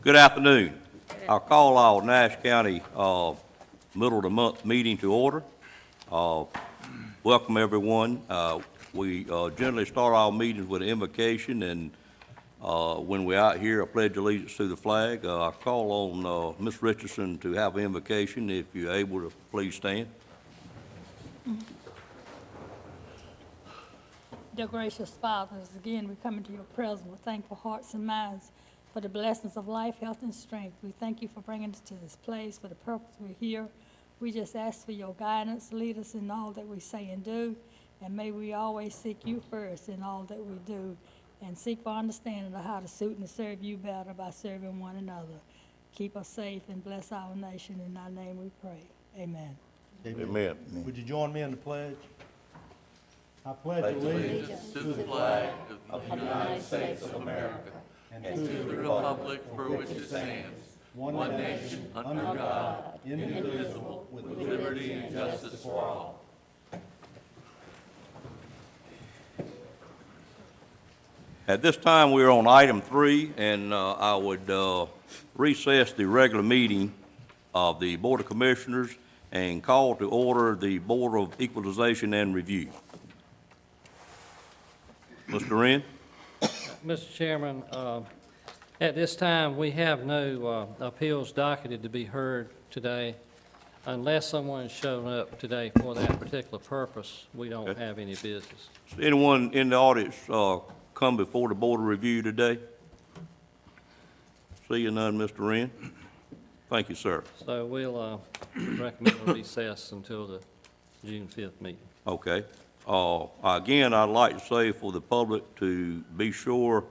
Good afternoon. I'll call our Nash County middle of the month meeting to order. Welcome everyone. We generally start our meetings with an invocation, and when we're out here, I pledge allegiance to the flag. I call on Ms. Richardson to have an invocation. If you're able to, please stand. Dear gracious Father, as again we come into your presence with thankful hearts and minds for the blessings of life, health, and strength. We thank you for bringing us to this place for the purpose we're here. We just ask for your guidance, lead us in all that we say and do, and may we always seek you first in all that we do, and seek for understanding of how to suit and serve you better by serving one another. Keep us safe and bless our nation. In thy name we pray. Amen. Amen. Would you join me in the pledge? I pledge allegiance to the flag of the United States of America and to the republic for which it stands, one nation, under God, indivisible, with liberty and justice for all. At this time, we're on item 3, and I would recess the regular meeting of the Board of Commissioners and call to order the Board of Equalization and Review. Mr. Wren? Mr. Chairman, at this time, we have no appeals docketed to be heard today. Unless someone's shown up today for that particular purpose, we don't have any business. Does anyone in the audience come before the Board of Review today? Seeing none, Mr. Wren. Thank you, sir. So we'll recommend a recess until the June 5th meeting. Okay. Again, I'd like to say for the public to be sure,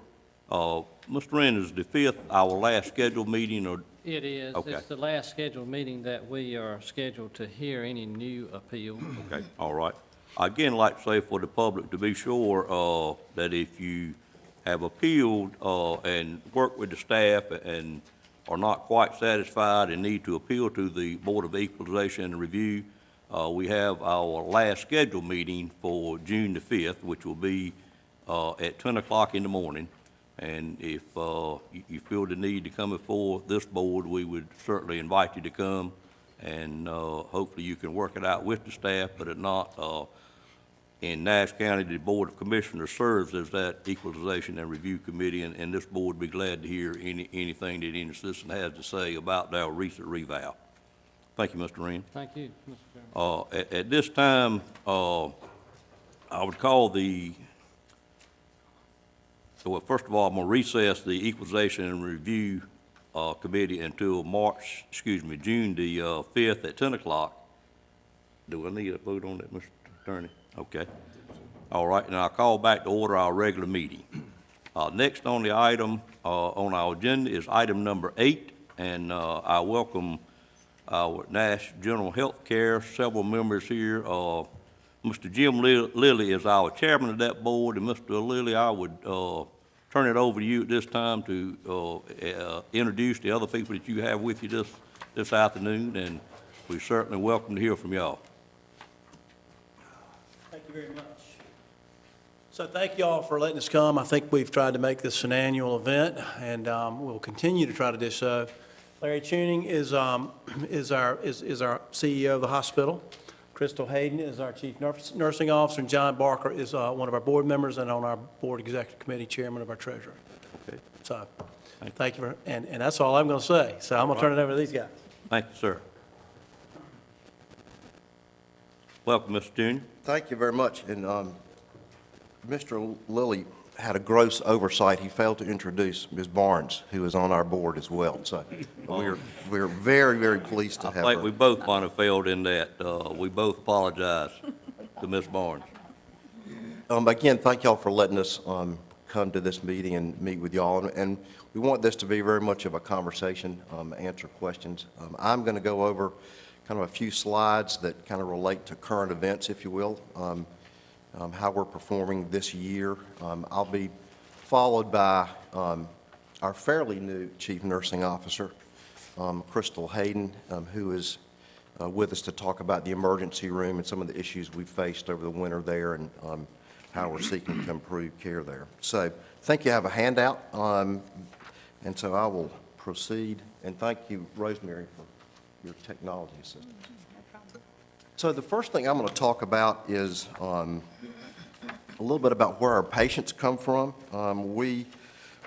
Mr. Wren, is the 5th our last scheduled meeting, or? It is. Okay. It's the last scheduled meeting that we are scheduled to hear any new appeal. Okay, all right. Again, I'd like to say for the public to be sure that if you have appealed and worked with the staff and are not quite satisfied and need to appeal to the Board of Equalization and Review, we have our last scheduled meeting for June the 5th, which will be at 10 o'clock in the morning. And if you feel the need to come before this board, we would certainly invite you to come, and hopefully you can work it out with the staff. But if not, in Nash County, the Board of Commissioners serves as that Equalization and Review Committee, and this board would be glad to hear anything that any citizen has to say about our recent revow. Thank you, Mr. Wren. Thank you, Mr. Chairman. At this time, I would call well, first of all, I'm going to recess the Equalization and Review Committee until June the 5th at 10 o'clock. Do I need a vote on that, Mr. Attorney? Okay. All right, and I'll call back to order our regular meeting. Next on the item on our agenda is item number 8, and I welcome our Nash General Health Care, several members here. Mr. Jim Lilly is our chairman of that board, and Mr. Lilly, I would turn it over to you at this time to introduce the other people that you have with you this afternoon, and we certainly welcome to hear from y'all. Thank you very much. So thank you all for letting us come. I think we've tried to make this an annual event, and we'll continue to try to do so. Larry Tuning is our CEO of the hospital. Crystal Hayden is our Chief Nursing Officer, and John Barker is one of our board members and on our Board Executive Committee, Chairman of our Treasurer. Okay. So thank you, and that's all I'm going to say. So I'm going to turn it over to these guys. Thank you, sir. Welcome, Mr. Junior. Thank you very much. And Mr. Lilly had a gross oversight. He failed to introduce Ms. Barnes, who is on our board as well. So we're very, very pleased to have her. I think we both might have failed in that. We both apologize to Ms. Barnes. Again, thank y'all for letting us come to this meeting and meet with y'all. And we want this to be very much of a conversation, answer questions. I'm going to go over kind of a few slides that kind of relate to current events, if you will. How we're performing this year. I'll be followed by our fairly new Chief Nursing Officer, Crystal Hayden, who is with us to talk about the emergency room and some of the issues we've faced over the winter there, and how we're seeking to improve care there. So I think you have a handout, and so I will proceed. And thank you, Rosemary, for your technology assistance. So the first thing I'm going to talk about is a little bit about where our patients come from. We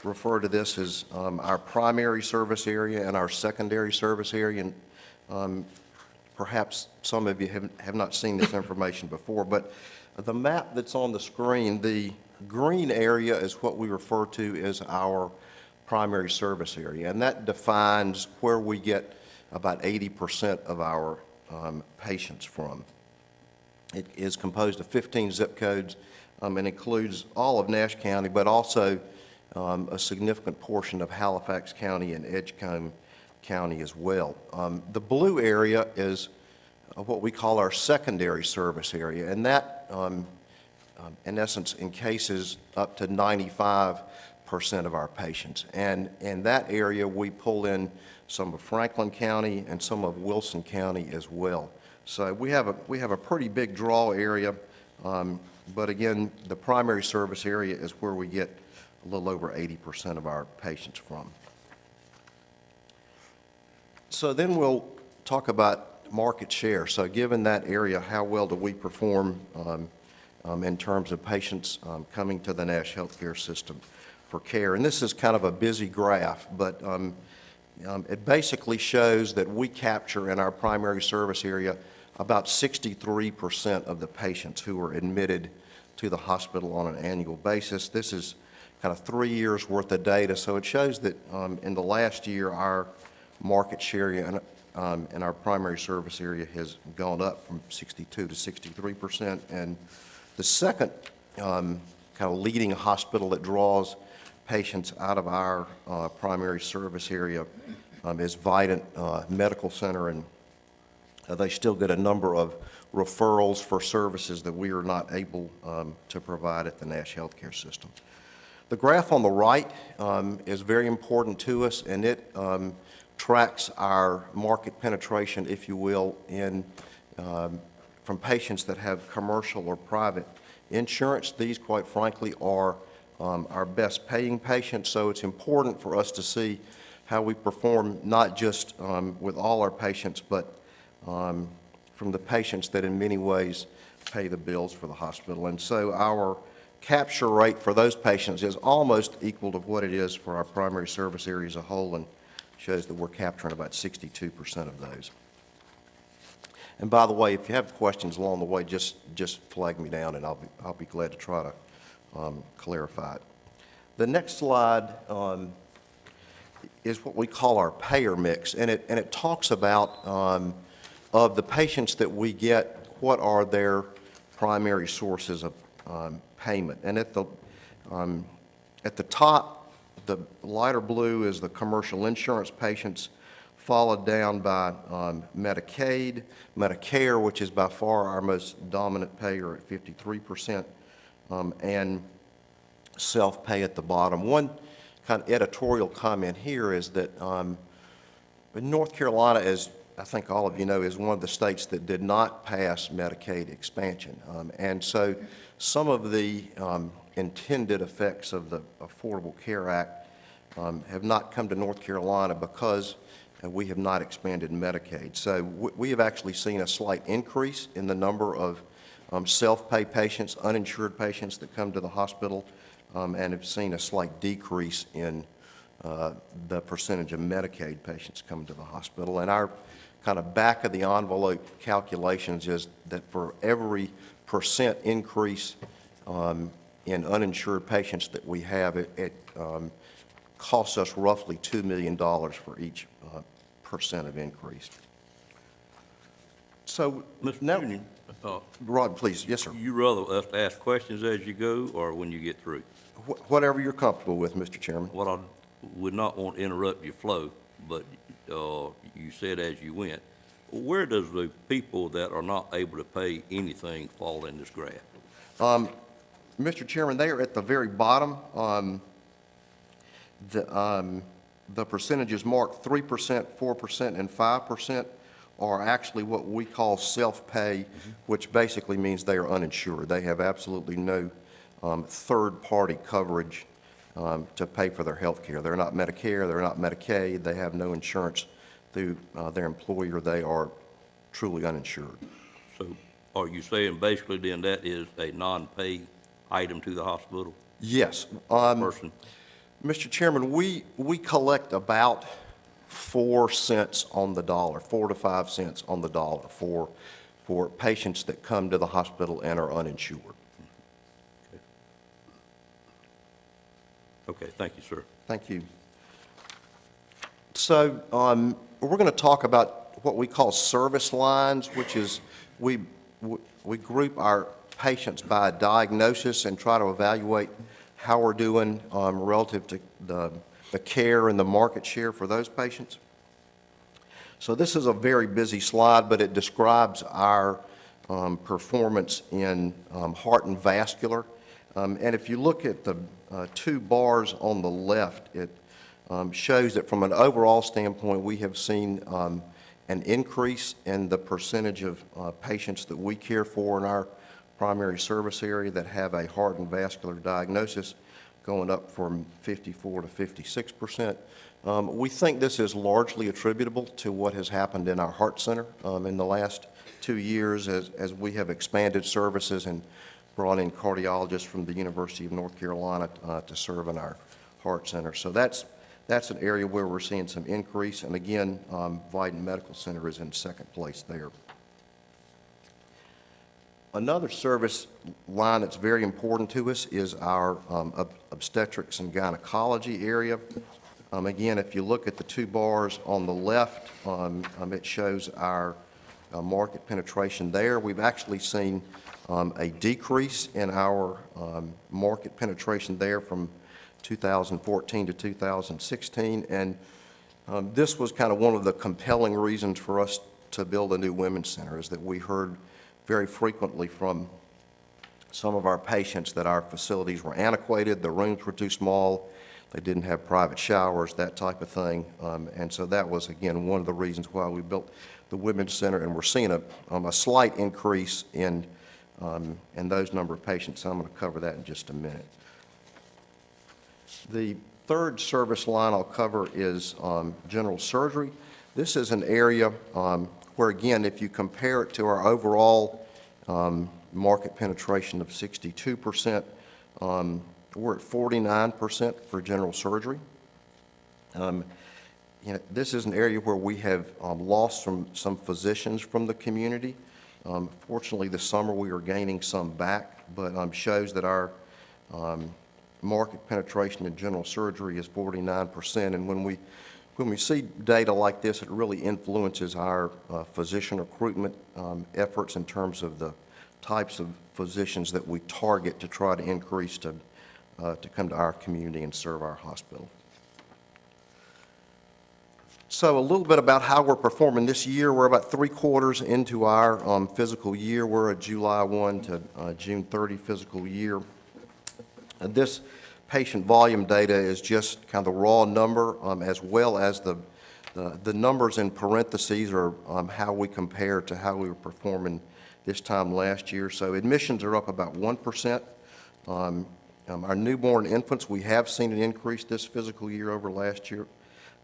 refer to this as our primary service area and our secondary service area. And perhaps some of you have not seen this information before, but the map that's on the screen, the green area is what we refer to as our primary service area, and that defines where we get about 80% of our patients from. It is composed of 15 zip codes and includes all of Nash County, but also a significant portion of Halifax County and Edgecombe County as well. The blue area is what we call our secondary service area, and that, in essence, encases up to 95% of our patients. And in that area, we pull in some of Franklin County and some of Wilson County as well. So we have a pretty big draw area, but again, the primary service area is where we get a little over 80% of our patients from. So then we'll talk about market share. So given that area, how well do we perform in terms of patients coming to the Nash healthcare system for care? And this is kind of a busy graph, but it basically shows that we capture in our primary service area about 63% of the patients who are admitted to the hospital on an annual basis. This is kind of 3 years worth of data, so it shows that in the last year our market share in our primary service area has gone up from 62 to 63%, and the second kind of leading hospital that draws patients out of our primary service area is Vidant Medical Center, and they still get a number of referrals for services that we are not able to provide at the Nash healthcare system. The graph on the right is very important to us, and it tracks our market penetration, if you will, from patients that have commercial or private insurance. These, quite frankly, are our best paying patients, so it's important for us to see how we perform not just with all our patients, but from the patients that in many ways pay the bills for the hospital. And so our capture rate for those patients is almost equal to what it is for our primary service area as a whole, and shows that we're capturing about 62% of those. And by the way, if you have questions along the way, just flag me down and I'll be glad to try to clarify it. The next slide is what we call our payer mix, and it talks about of the patients that we get, what are their primary sources of payment. And at the top, the lighter blue is the commercial insurance patients, followed down by Medicaid, Medicare, which is by far our most dominant payer at 53%, and self-pay at the bottom. One kind of editorial comment here is that North Carolina, as I think all of you know, is one of the states that did not pass Medicaid expansion. And so some of the intended effects of the Affordable Care Act have not come to North Carolina because we have not expanded Medicaid. So we have actually seen a slight increase in the number of self-pay patients, uninsured patients that come to the hospital, and have seen a slight decrease in the percentage of Medicaid patients coming to the hospital. And our kind of back of the envelope calculations is that for every % increase in uninsured patients that we have, it costs us roughly $2 million for each % of increase. So Mr. now, Junior, Rod, please. Yes, sir. you rather us ask questions as you go or when you get through? Whatever you're comfortable with, Mr. Chairman. What I would not want to interrupt your flow, but you said as you went, where does the people that are not able to pay anything fall in this graph? Mr. Chairman, they are at the very bottom. The percentages marked 3%, 4%, and 5% are actually what we call self-pay, which basically means they are uninsured. They have absolutely no third-party coverage to pay for their health care. They're not Medicare, they're not Medicaid, they have no insurance through their employer. They are truly uninsured. So are you saying basically then that is a non-pay item to the hospital Yes. person? Mr. Chairman, we collect about 4 cents on the dollar, 4 to 5 cents on the dollar for patients that come to the hospital and are uninsured. Okay, thank you, sir. Thank you. So we're going to talk about what we call service lines, which is we group our patients by diagnosis and try to evaluate how we're doing relative to the care and the market share for those patients. So this is a very busy slide, but it describes our performance in heart and vascular. And if you look at the two bars on the left, it shows that from an overall standpoint, we have seen an increase in the percentage of patients that we care for in our primary service area that have a heart and vascular diagnosis, going up from 54 to 56%. We think this is largely attributable to what has happened in our heart center in the last 2 years as we have expanded services and brought in cardiologists from the University of North Carolina to serve in our heart center. So that's an area where we're seeing some increase, and again, Vidant Medical Center is in second place there. Another service line that's very important to us is our obstetrics and gynecology area. Again, if you look at the two bars on the left, it shows our market penetration there. We've actually seen a decrease in our market penetration there from 2014 to 2016, and this was kind of one of the compelling reasons for us to build a new women's center, is that we heard very frequently from some of our patients that our facilities were antiquated, the rooms were too small, they didn't have private showers, that type of thing. And so that was, again, one of the reasons why we built the Women's Center, and we're seeing a slight increase in those number of patients. So I'm going to cover that in just a minute. The third service line I'll cover is general surgery. This is an area where, again, if you compare it to our overall market penetration of 62%, we're at 49% for general surgery. This is an area where we have lost some physicians from the community. Fortunately, this summer we are gaining some back, but shows that our market penetration in general surgery is 49%. And when we see data like this, it really influences our physician recruitment efforts in terms of the types of physicians that we target to try to increase to come to our community and serve our hospital. So a little bit about how we're performing this year. We're about 3/4 into our fiscal year. We're a July 1 to June 30 fiscal year. This patient volume data is just kind of the raw number, as well as the numbers in parentheses are how we compare to how we were performing this time last year. So admissions are up about 1%. Our newborn infants, we have seen an increase this fiscal year over last year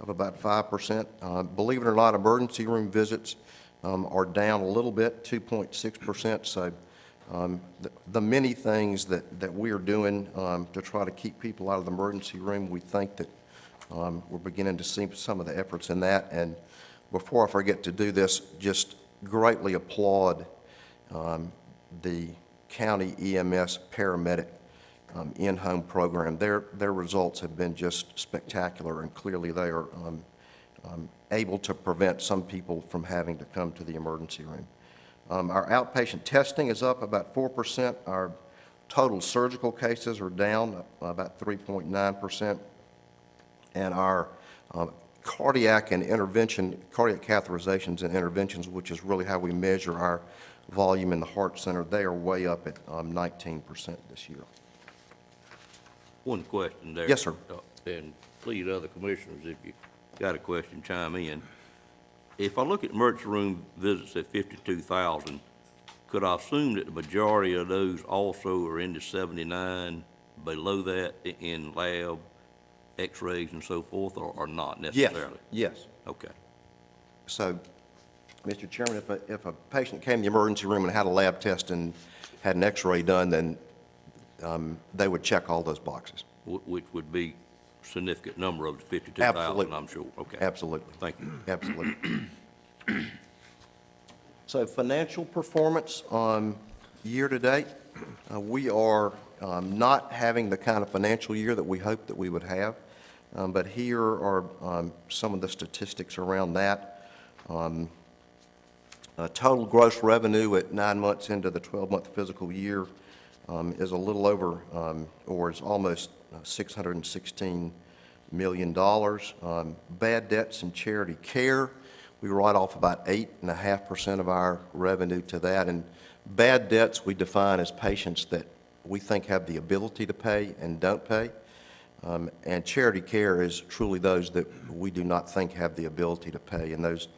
of about 5%. Believe it or not, emergency room visits are down a little bit, 2.6%. So the many things that we are doing to try to keep people out of the emergency room, we think that we're beginning to see some of the efforts in that. And before I forget to do this, just greatly applaud the county EMS paramedic in-home program. Their results have been just spectacular, and clearly they are able to prevent some people from having to come to the emergency room. Our outpatient testing is up about 4%. Our total surgical cases are down about 3.9%. And our cardiac catheterizations and interventions, which is really how we measure our volume in the heart center, they are way up at 19% this year. One question there. Yes, sir. And please, other commissioners, if you got a question, chime in. If I look at emergency room visits at 52,000, could I assume that the majority of those also are in the 79 below that in lab, x-rays and so forth, or not Yes, necessarily? yes. Okay. So, Mr. Chairman, if a patient came to the emergency room and had a lab test and had an x-ray done, then they would check all those boxes. Which would be significant number of the 52,000, Absolutely. I'm sure. Okay. Absolutely. Thank you. Absolutely. So financial performance year-to-date, we are not having the kind of financial year that we hoped that we would have, but here are some of the statistics around that. Total gross revenue at 9 months into the 12-month fiscal year is a little over, or is almost $616 million. Bad debts and charity care, we write off about 8.5% of our revenue to that. And bad debts we define as patients that we think have the ability to pay and don't pay. And charity care is truly those that we do not think have the ability to pay, and those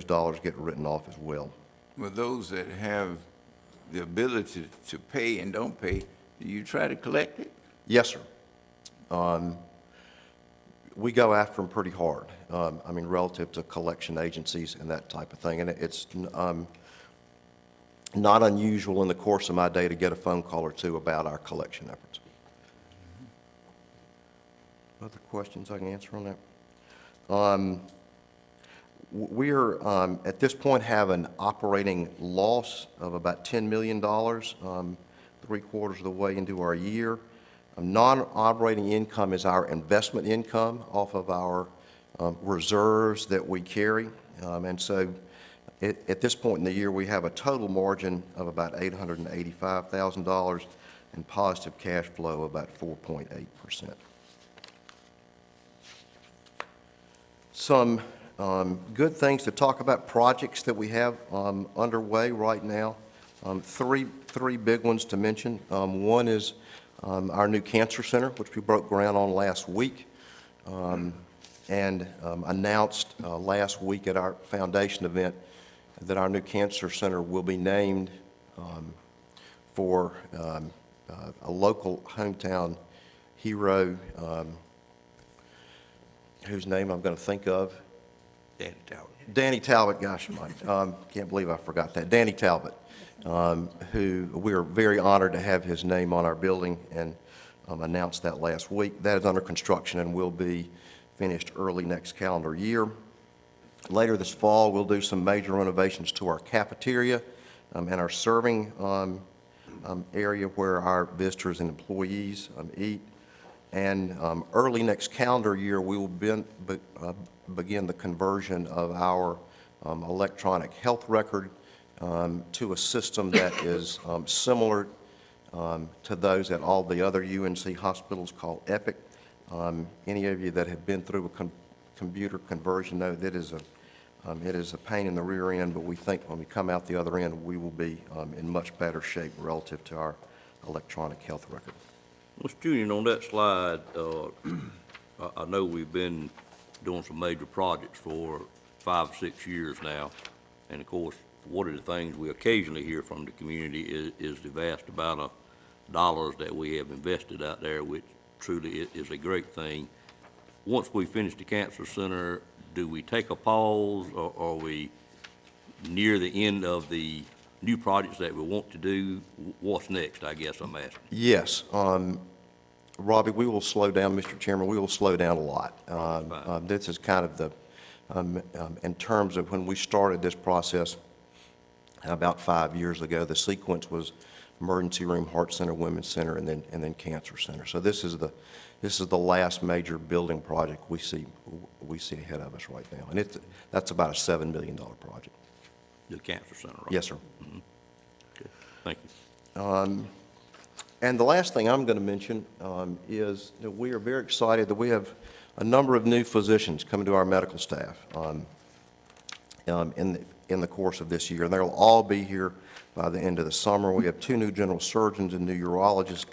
dollars get written off as well. Well, those that have the ability to pay and don't pay, do you try to collect it? Yes, sir. We go after them pretty hard, I mean, relative to collection agencies and that type of thing. And it's not unusual in the course of my day to get a phone call or two about our collection efforts. Other questions I can answer on that? We're, at this point, have an operating loss of about $10 million, 3/4 of the way into our year. Non-operating income is our investment income off of our reserves that we carry. And so at this point in the year, we have a total margin of about $885,000 and positive cash flow of about 4.8%. Some good things to talk about, projects that we have underway right now. Three big ones to mention. One is our new cancer center, which we broke ground on last week, and announced last week at our foundation event that our new cancer center will be named for a local hometown hero whose name I'm going to think of. Danny Talbot. Danny Talbot, gosh, Mike, can't believe I forgot that. Danny Talbot, who we are very honored to have his name on our building, and announced that last week. That is under construction and will be finished early next calendar year. Later this fall, we'll do some major renovations to our cafeteria and our serving area where our visitors and employees eat. And early next calendar year, we will begin the conversion of our electronic health record to a system that is similar to those at all the other UNC hospitals called Epic. Any of you that have been through a computer conversion know that it is a pain in the rear end, but we think when we come out the other end, we will be in much better shape relative to our electronic health record. Mr. Junior, on that slide, I know we've been doing some major projects for 5 or 6 years now. And of course, one of the things we occasionally hear from the community is the vast amount of dollars that we have invested out there, which truly is a great thing. Once we finish the cancer center, do we take a pause, or are we near the end of the new projects that we want to do? What's next, I guess I'm asking? Yes. Robbie, we will slow down, Mr. Chairman, we will slow down a lot. This is kind of the, in terms of when we started this process about 5 years ago, the sequence was emergency room, heart center, women's center, and then cancer center. So this is the last major building project we see ahead of us right now. And that's about a $7 million project. The cancer center, right? Yes, sir. Mm-hmm. Okay. Thank you. And the last thing I'm going to mention is that we are very excited that we have a number of new physicians coming to our medical staff in the course of this year. And they'll all be here by the end of the summer. We have 2 new general surgeons, a new urologist,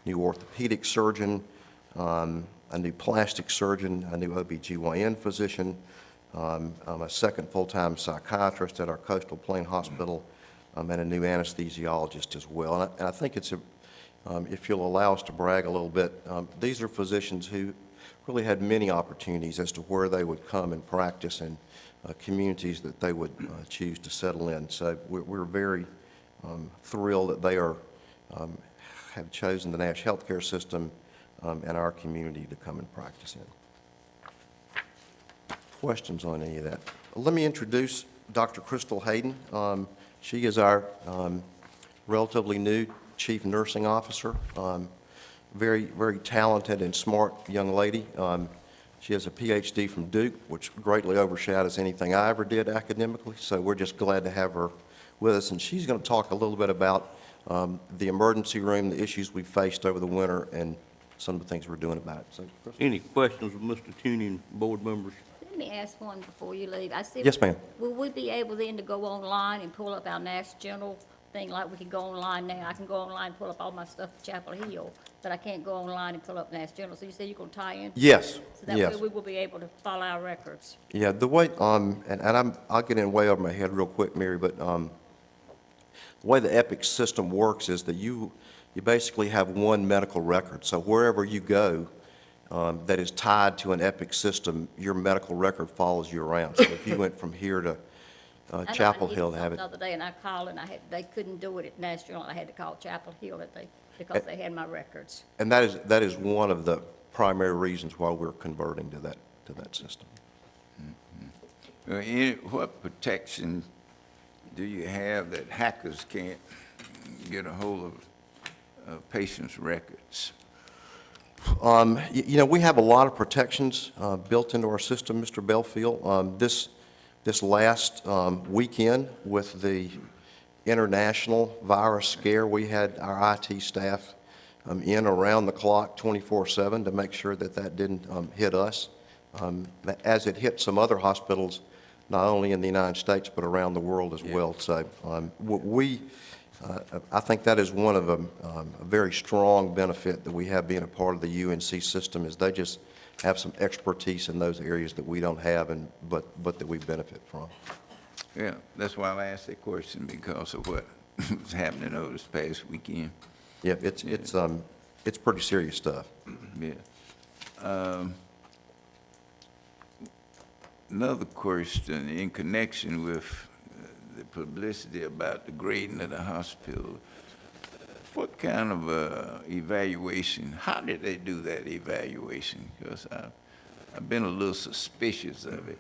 new orthopedic surgeon, a new plastic surgeon, a new OBGYN physician, a second full-time psychiatrist at our Coastal Plain Hospital, and a new anesthesiologist as well. And I think if you'll allow us to brag a little bit, these are physicians who really had many opportunities as to where they would come and practice and communities that they would choose to settle in. So we're very thrilled that they have chosen the Nash healthcare system and our community to come and practice in. Questions on any of that? Let me introduce Dr. Crystal Hayden. She is our relatively new Chief Nursing Officer. Very, very talented and smart young lady. She has a PhD from Duke, which greatly overshadows anything I ever did academically, so we're just glad to have her with us. And she's going to talk a little bit about the emergency room, the issues we faced over the winter, and some of the things we're doing about it. So, Crystal? Any questions of Mr. Tuning, board members? Let me ask one before you leave. I see. Yes, ma'am. Will we be able then to go online and pull up our Nash General thing like we can go online now? I can go online and pull up all my stuff at Chapel Hill, but I can't go online and pull up Nash General. So you say you're going to tie in? Yes, So that yes. way we will be able to follow our records. Yeah, the way, I'll get in way over my head real quick, Mary, but the way the Epic system works is that you basically have one medical record. So wherever you go that is tied to an Epic system, your medical record follows you around. So if you went from here to Chapel Hill to have it. The other day, and I called, and they couldn't do it at Nash General. I had to call Chapel Hill because they had my records. And that is one of the primary reasons why we're converting to that system. Well, what protection do you have that hackers can't get a hold of patients' records? You know, we have a lot of protections built into our system, Mr. Belfield. This last weekend with the international virus scare, we had our IT staff in around the clock 24/7 to make sure that didn't hit us, as it hit some other hospitals, not only in the United States but around the world as well. So I think that is one of a very strong benefit that we have being a part of the UNC system, is they just have some expertise in those areas that we don't have, but that we benefit from. Yeah, that's why I asked that question, because of what was happening over this past weekend. Yeah, it's pretty serious stuff. Yeah. Another question in connection with the publicity about the grading of the hospital. What kind of evaluation, how did they do that evaluation? Because I've been a little suspicious of it.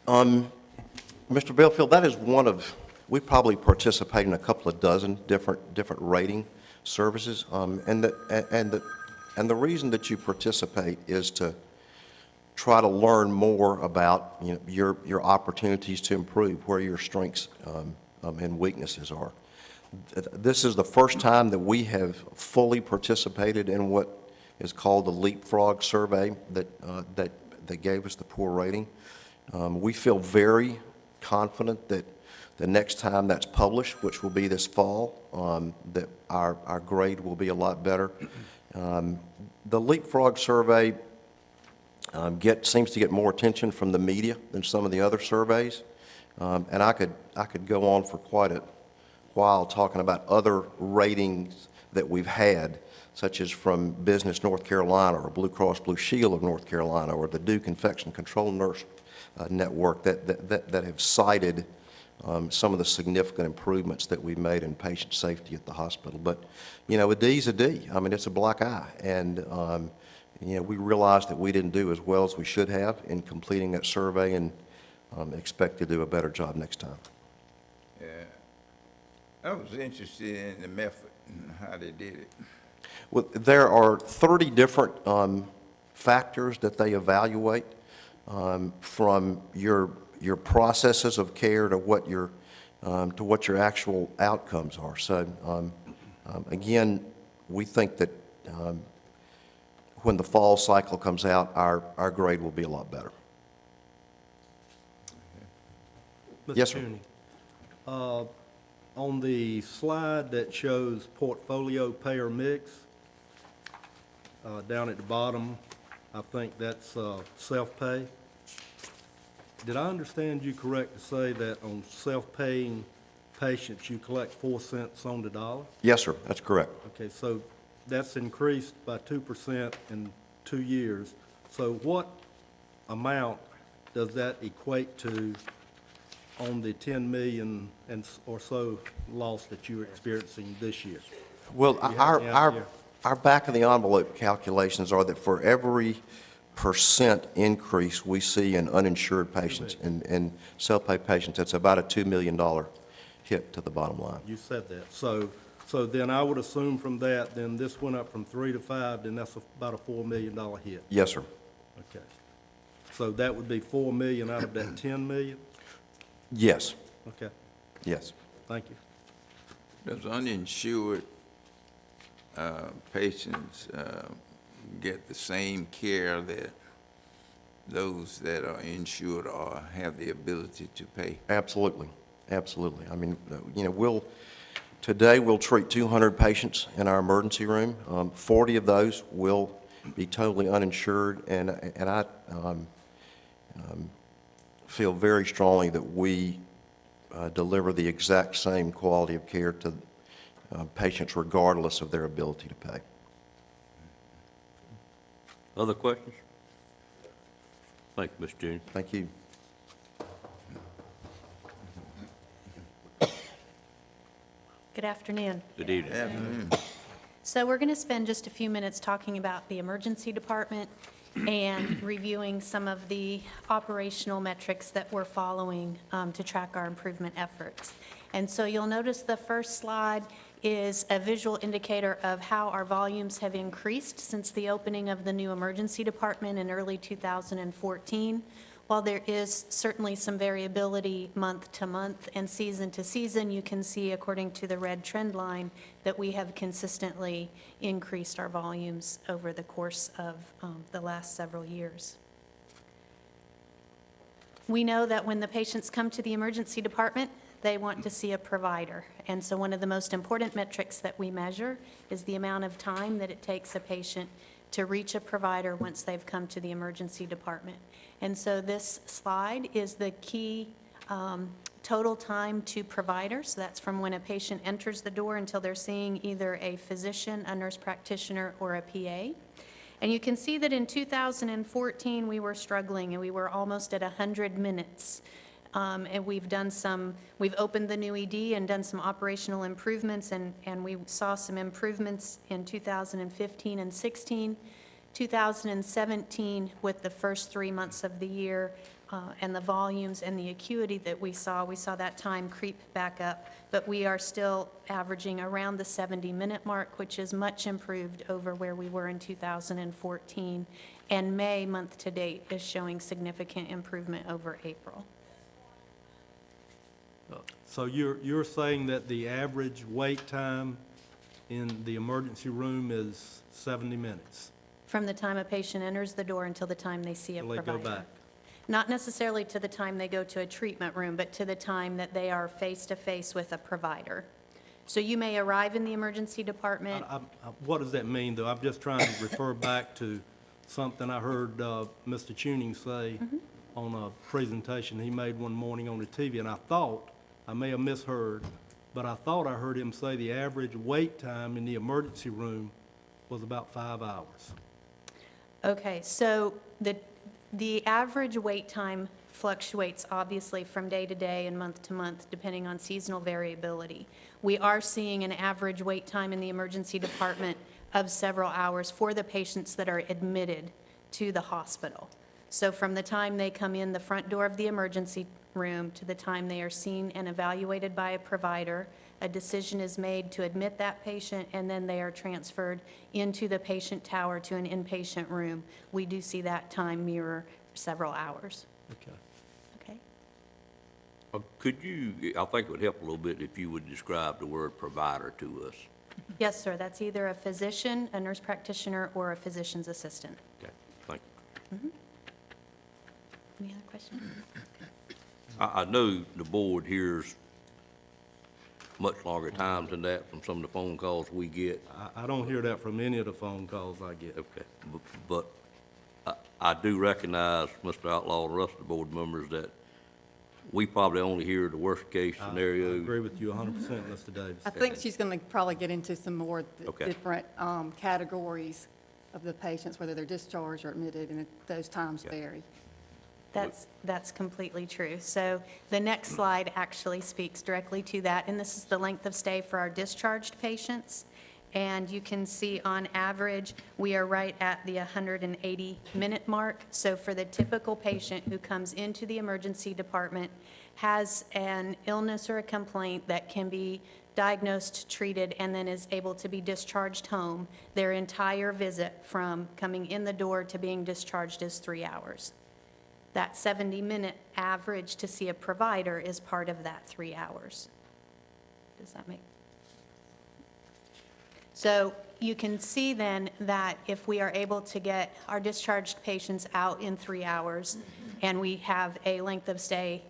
Mr. Belfield, that is one of, we probably participate in a couple of dozen different rating services, and the reason that you participate is to try to learn more about, you know, your opportunities to improve, where your strengths and weaknesses are. This is the first time that we have fully participated in what is called the Leapfrog survey that gave us the poor rating. We feel very confident that the next time that's published, which will be this fall, that our grade will be a lot better. The Leapfrog survey seems to get more attention from the media than some of the other surveys, and I could go on for quite a while talking about other ratings that we've had, such as from Business North Carolina or Blue Cross Blue Shield of North Carolina or the Duke Infection Control Nurse Network that have cited some of the significant improvements that we've made in patient safety at the hospital. But, you know, a D's a D. I mean, it's a black eye. And, you know, we realized that we didn't do as well as we should have in completing that survey, and expect to do a better job next time. Yeah. I was interested in the method and how they did it. Well, there are 30 different factors that they evaluate, from your processes of care to what your actual outcomes are. So again, we think that when the fall cycle comes out, our grade will be a lot better. Yes, sir. Cooney, on the slide that shows portfolio payer mix, down at the bottom, I think that's self-pay. Did I understand you correct to say that on self-paying patients, you collect 4 cents on the dollar? Yes, sir, that's correct. Okay, so that's increased by 2% in 2 years. So what amount does that equate to on the 10 million or so loss that you're experiencing this year? Well, You have the idea? our back-of-the-envelope calculations are that for every % increase we see in uninsured patients and self-pay patients, that's about a $2 million hit to the bottom line. You said that. So then I would assume from that, then this went up from 3 to 5, then that's about a $4 million hit. Yes, sir. Okay. So that would be 4 million out of that 10 million? Yes, Okay, yes. thank you. Does uninsured patients get the same care that those that are insured or have the ability to pay? Absolutely, absolutely. I mean, you know, today we'll treat 200 patients in our emergency room. 40 of those will be totally uninsured, and I feel very strongly that we deliver the exact same quality of care to patients regardless of their ability to pay. Other questions? Thank you, Mr. Junior. Thank you. Good afternoon. Good evening. So we're going to spend just a few minutes talking about the emergency department and reviewing some of the operational metrics that we're following to track our improvement efforts. And so you'll notice the first slide is a visual indicator of how our volumes have increased since the opening of the new emergency department in early 2014. While there is certainly some variability month to month and season to season, you can see, according to the red trend line, that we have consistently increased our volumes over the course of the last several years. We know that when the patients come to the emergency department, they want to see a provider. And so one of the most important metrics that we measure is the amount of time that it takes a patient to reach a provider once they've come to the emergency department. And so this slide is the key total time to provider. So that's from when a patient enters the door until they're seeing either a physician, a nurse practitioner, or a PA. And you can see that in 2014, we were struggling, and we were almost at 100 minutes. And we've opened the new ED and done some operational improvements, and we saw some improvements in 2015 and 16. 2017, with the first 3 months of the year, and the volumes and the acuity that we saw that time creep back up. But we are still averaging around the 70-minute mark, which is much improved over where we were in 2014. And May, month to date, is showing significant improvement over April. So you're saying that the average wait time in the emergency room is 70 minutes? From the time a patient enters the door until the time they see a Till they provider. go back? Not necessarily to the time they go to a treatment room, but to the time that they are face-to-face with a provider. So you may arrive in the emergency department. What does that mean, though? I'm just trying to refer back to something I heard Mr. Tuning say on a presentation he made one morning on the TV, and I may have misheard, but I thought I heard him say the average wait time in the emergency room was about 5 hours. Okay, so the average wait time fluctuates obviously from day to day and month to month, depending on seasonal variability. We are seeing an average wait time in the emergency department of several hours for the patients that are admitted to the hospital. So from the time they come in the front door of the emergency room to the time they are seen and evaluated by a provider, a decision is made to admit that patient, and then they are transferred into the patient tower to an inpatient room. We do see that time mirror several hours. Okay. Okay? Could you, I think it would help a little bit if you would describe the word provider to us. Yes, sir. That's either a physician, a nurse practitioner, or a physician's assistant. Okay, thank you. Any other questions? I know the board hears much longer times than that from some of the phone calls we get. I don't hear that from any of the phone calls I get. Okay, but I do recognize, Mr. Outlaw, and the rest of the board members, that we probably only hear the worst-case I scenario. agree with you 100%, Mr. Davis. I think she's going to probably get into some more Okay. different categories of the patients, whether they're discharged or admitted, and those times vary. That's completely true. So the next slide actually speaks directly to that, and this is the length of stay for our discharged patients. And you can see on average, we are right at the 180-minute mark. So for the typical patient who comes into the emergency department, has an illness or a complaint that can be diagnosed, treated, and then is able to be discharged home, their entire visit from coming in the door to being discharged is 3 hours. That 70-minute average to see a provider is part of that 3 hours. Does that make? So you can see then that if we are able to get our discharged patients out in 3 hours, and we have a length of stay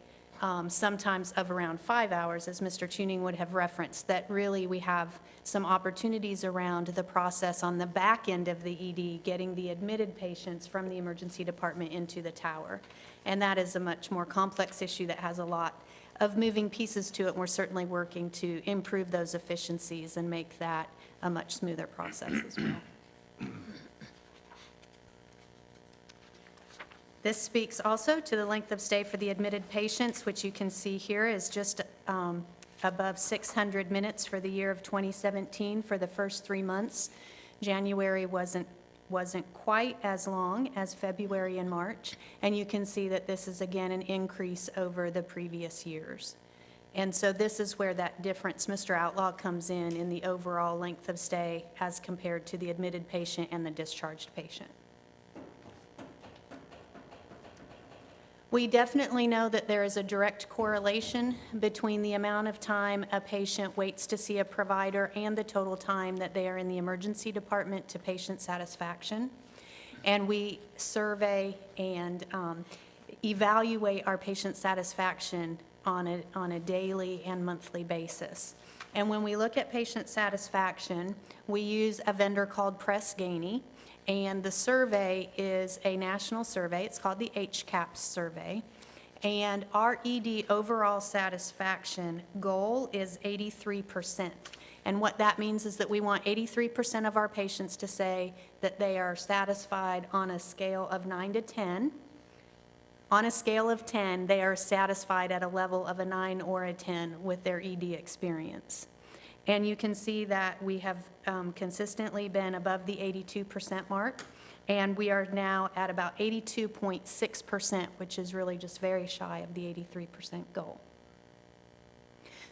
sometimes of around 5 hours, as Mr. Tuning would have referenced, that really we have some opportunities around the process on the back end of the ED, getting the admitted patients from the emergency department into the tower. And that is a much more complex issue that has a lot of moving pieces to it, and we're certainly working to improve those efficiencies and make that a much smoother process as well. This speaks also to the length of stay for the admitted patients, which you can see here is just above 600 minutes for the year of 2017 for the first 3 months. January wasn't quite as long as February and March, and you can see that this is again an increase over the previous years. And so this is where that difference, Mr. Outlaw, comes in the overall length of stay as compared to the admitted patient and the discharged patient. We definitely know that there is a direct correlation between the amount of time a patient waits to see a provider and the total time that they are in the emergency department to patient satisfaction. And we survey and evaluate our patient satisfaction on a daily and monthly basis. And when we look at patient satisfaction, we use a vendor called Press Ganey. And the survey is a national survey. It's called the HCAHPS survey. And our ED overall satisfaction goal is 83%. And what that means is that we want 83% of our patients to say that they are satisfied on a scale of 9 to 10. On a scale of 10, they are satisfied at a level of a 9 or a 10 with their ED experience. And you can see that we have consistently been above the 82% mark, and we are now at about 82.6%, which is really just very shy of the 83% goal.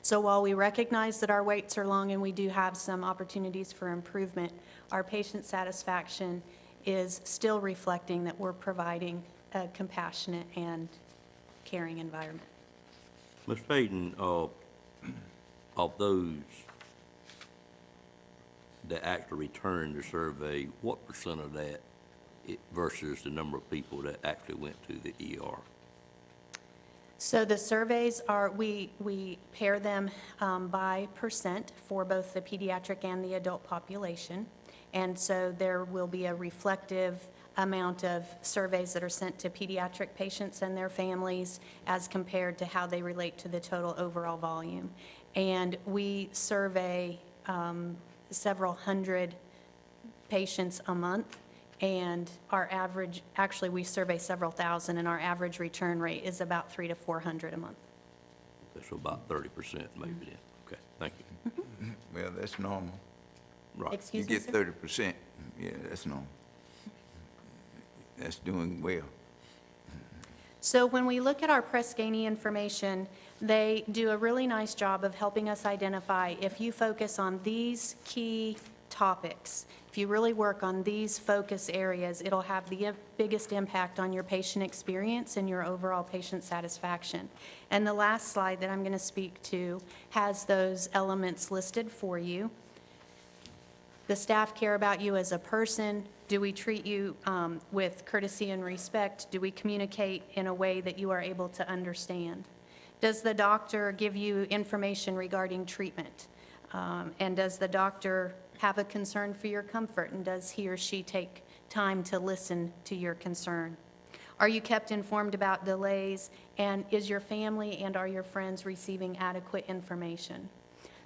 So while we recognize that our waits are long and we do have some opportunities for improvement, our patient satisfaction is still reflecting that we're providing a compassionate and caring environment. Ms. Hayden, of those that actually returned the survey, what % of that versus the number of people that actually went to the ER? So the surveys are, we pair them by percent for both the pediatric and the adult population. And so there will be a reflective amount of surveys that are sent to pediatric patients and their families as compared to how they relate to the total overall volume. And we survey several hundred patients a month, and our average, actually we survey several thousand, and our average return rate is about 300 to 400 a month. That's about 30% maybe then. Okay, thank you. Well, that's normal. Right. Excuse You me, get sir? 30%, yeah, that's normal. That's doing well. So when we look at our Press Ganey information, they do a really nice job of helping us identify if you focus on these key topics, if you really work on these focus areas, it'll have the biggest impact on your patient experience and your overall patient satisfaction. And the last slide that I'm going to speak to has those elements listed for you. The staff care about you as a person. Do we treat you with courtesy and respect? Do we communicate in a way that you are able to understand? Does the doctor give you information regarding treatment? And does the doctor have a concern for your comfort? And does he or she take time to listen to your concern? Are you kept informed about delays? And is your family and are your friends receiving adequate information?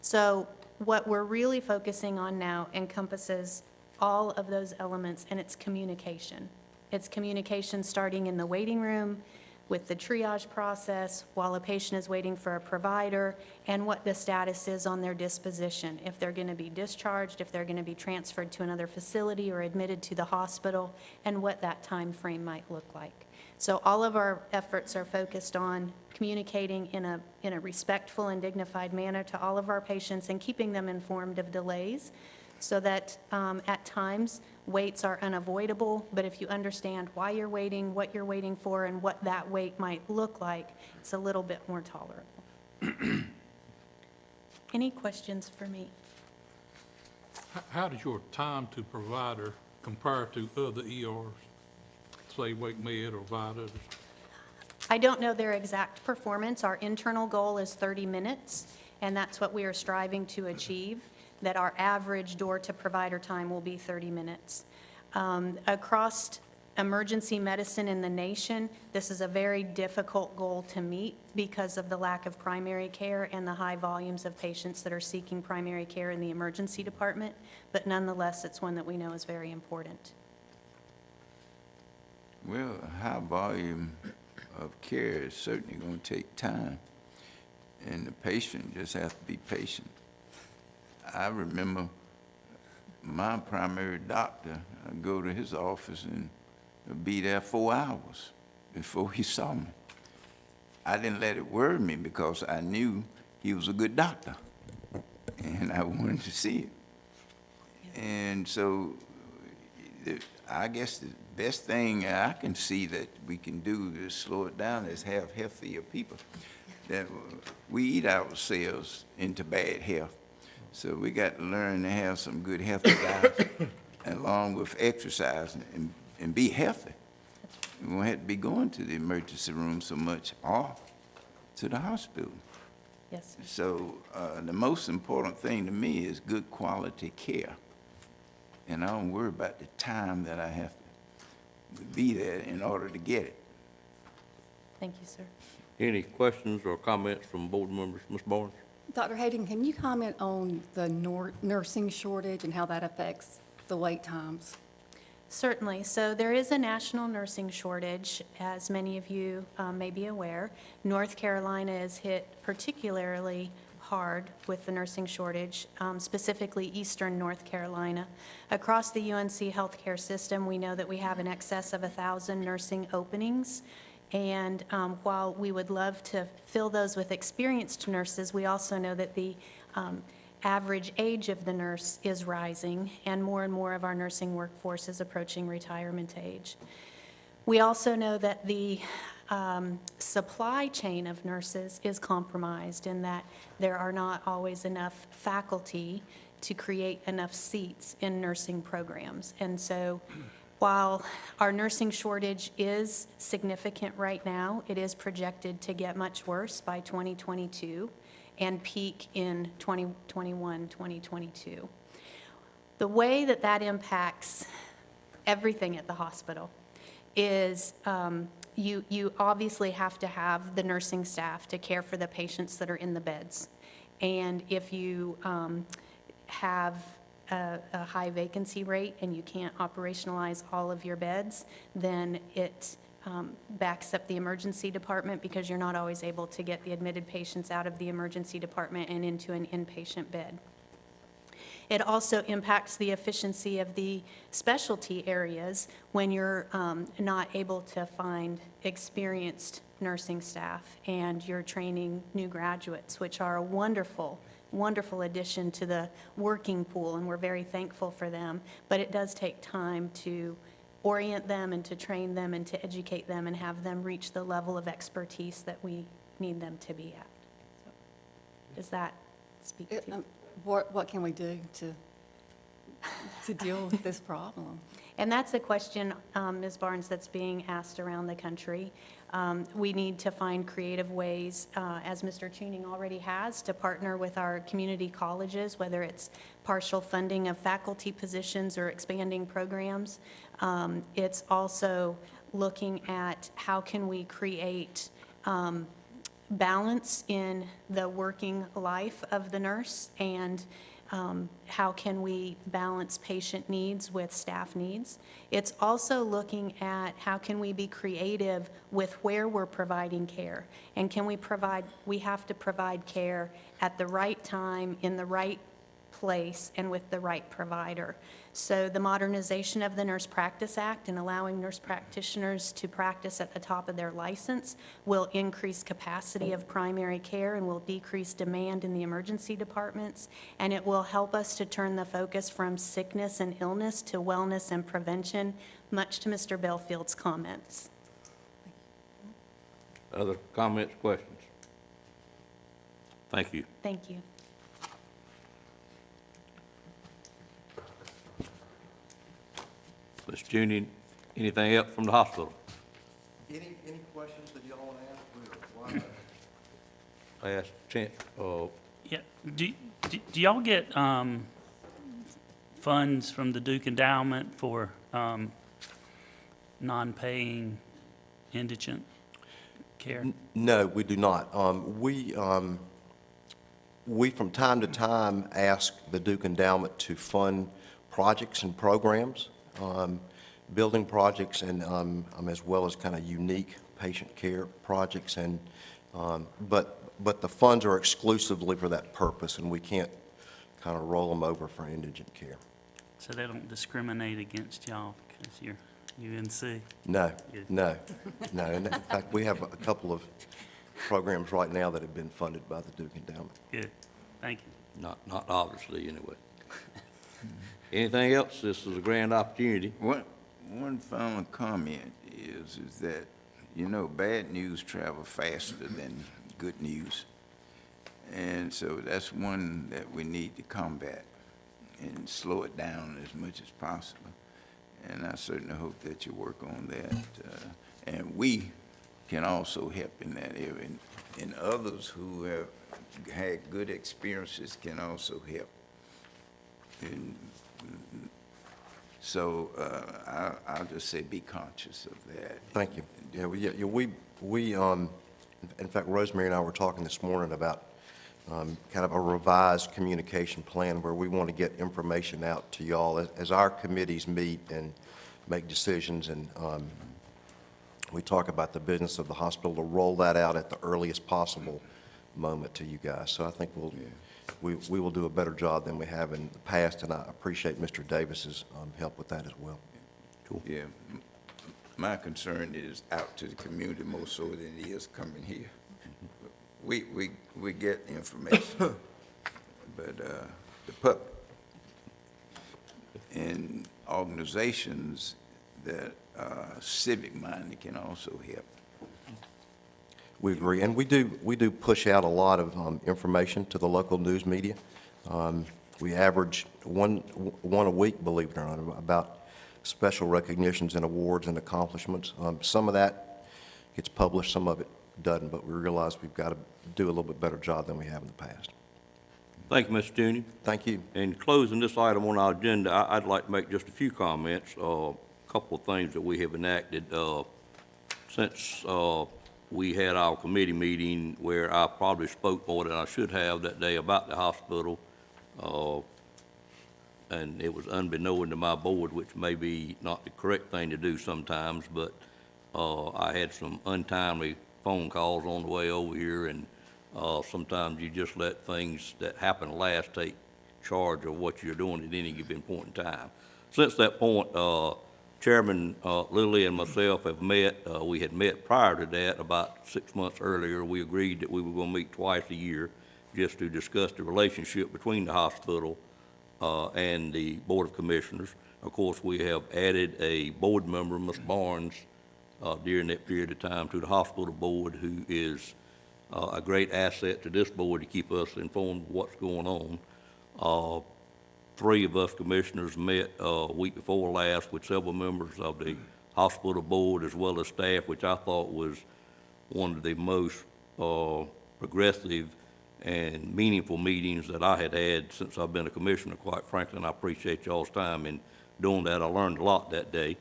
So what we're really focusing on now encompasses all of those elements, and it's communication. It's communication starting in the waiting room, with the triage process, while a patient is waiting for a provider, and what the status is on their disposition, if they're going to be discharged, if they're going to be transferred to another facility or admitted to the hospital, and what that time frame might look like. So all of our efforts are focused on communicating in a respectful and dignified manner to all of our patients and keeping them informed of delays, so that at times waits are unavoidable, but if you understand why you're waiting, what you're waiting for, and what that wait might look like, it's a little bit more tolerable. Any questions for me? How does your time to provider compare to other ERs, say Wake Med or Vida? I don't know their exact performance. Our internal goal is 30 minutes, and that's what we are striving to achieve, that our average door-to-provider time will be 30 minutes. Across emergency medicine in the nation, this is a very difficult goal to meet because of the lack of primary care and the high volumes of patients that are seeking primary care in the emergency department, but nonetheless, it's one that we know is very important. Well, a high volume of care is certainly going to take time, and the patient just has to be patient. I remember my primary doctor, I'd go to his office and be there 4 hours before he saw me. I didn't let it worry me because I knew he was a good doctor, and I wanted to see it. And so I guess the best thing I can see that we can do to slow it down is have healthier people. That we eat ourselves into bad health. So we got to learn to have some good healthy diet along with exercise and be healthy. We won't have to be going to the emergency room so much or to the hospital. Yes, sir. So the most important thing to me is good quality care. And I don't worry about the time that I have to be there in order to get it. Thank you, sir. Any questions or comments from board members? Ms. Barnes? Dr. Hayden, can you comment on the nursing shortage and how that affects the wait times? Certainly. So there is a national nursing shortage, as many of you may be aware. North Carolina is hit particularly hard with the nursing shortage, specifically eastern North Carolina. Across the UNC healthcare system, we know that we have in excess of 1,000 nursing openings. And while we would love to fill those with experienced nurses, we also know that the average age of the nurse is rising, and more of our nursing workforce is approaching retirement age. We also know that the supply chain of nurses is compromised in that there are not always enough faculty to create enough seats in nursing programs. And so while our nursing shortage is significant right now, it is projected to get much worse by 2022 and peak in 2021, 2022. The way that that impacts everything at the hospital is you obviously have to have the nursing staff to care for the patients that are in the beds. And if you have a high vacancy rate and you can't operationalize all of your beds, then it backs up the emergency department because you're not always able to get the admitted patients out of the emergency department and into an inpatient bed. It also impacts the efficiency of the specialty areas when you're not able to find experienced nursing staff and you're training new graduates, which are a wonderful addition to the working pool, and we're very thankful for them. But it does take time to orient them and to train them and to educate them and have them reach the level of expertise that we need them to be at. So, does that speak to you? What can we do to deal with this problem? And that's a question, Ms. Barnes, that's being asked around the country. We need to find creative ways, as Mr. Tuning already has, to partner with our community colleges, whether it's partial funding of faculty positions or expanding programs. It's also looking at how can we create balance in the working life of the nurse, and how can we balance patient needs with staff needs. It's also looking at how can we be creative with where we're providing care, and can we have to provide care at the right time, in the right place, and with the right provider. So the modernization of the Nurse Practice Act and allowing nurse practitioners to practice at the top of their license will increase capacity of primary care and will decrease demand in the emergency departments, and it will help us to turn the focus from sickness and illness to wellness and prevention, much to Mr. Bellfield's comments. Other comments, questions? Thank you. Thank you. Ms. Junie, anything else from the hospital? Any questions that y'all want to ask? Last chance, Yeah, do y'all get funds from the Duke Endowment for non-paying indigent care? No, we do not. We from time to time ask the Duke Endowment to fund projects and programs, building projects, and as well as kind of unique patient care projects, and but the funds are exclusively for that purpose, and we can't kind of roll them over for indigent care. So they don't discriminate against y'all because you're UNC? No, Good. no, no. And in fact, we have a couple of programs right now that have been funded by the Duke Endowment. Good, thank you. not obviously, anyway. Anything else? This is a grand opportunity. One final comment is that, you know, bad news travel faster than good news. And so that's one that we need to combat and slow it down as much as possible. And I certainly hope that you work on that. And we can also help in that area. And others who have had good experiences can also help. And so I'll just say be conscious of that. Thank you. Yeah, we in fact, Rosemary and I were talking this morning about kind of a revised communication plan where we want to get information out to y'all as our committees meet and make decisions, and we talk about the business of the hospital, to roll that out at the earliest possible moment to you guys. So I think we will do a better job than we have in the past, and I appreciate Mr. Davis's help with that as well. Yeah, my concern is out to the community more so than it is coming here. We get information, but the public and organizations that are civic-minded can also help. We agree, and we do push out a lot of information to the local news media. We average one a week, believe it or not, about special recognitions and awards and accomplishments. Some of that gets published, some of it doesn't, but we realize we've got to do a little bit better job than we have in the past. Thank you, Mr. Junie. Thank you. In closing this item on our agenda, I'd like to make just a few comments, a couple of things that we have enacted since we had our committee meeting, where I probably spoke more than I should have that day about the hospital, and it was unbeknown to my board, which may be not the correct thing to do sometimes, but I had some untimely phone calls on the way over here, and sometimes you just let things that happen last take charge of what you're doing at any given point in time. Since that point, Chairman Lilly and myself have met. We had met prior to that about 6 months earlier. We agreed that we were going to meet twice a year just to discuss the relationship between the hospital and the Board of Commissioners. Of course, we have added a board member, Ms. Barnes, during that period of time to the hospital board, who is a great asset to this board to keep us informed of what's going on. 3 of us commissioners met week before last with several members of the hospital board as well as staff, which I thought was one of the most progressive and meaningful meetings that I had had since I've been a commissioner, quite frankly, and I appreciate y'all's time in doing that. I learned a lot that day.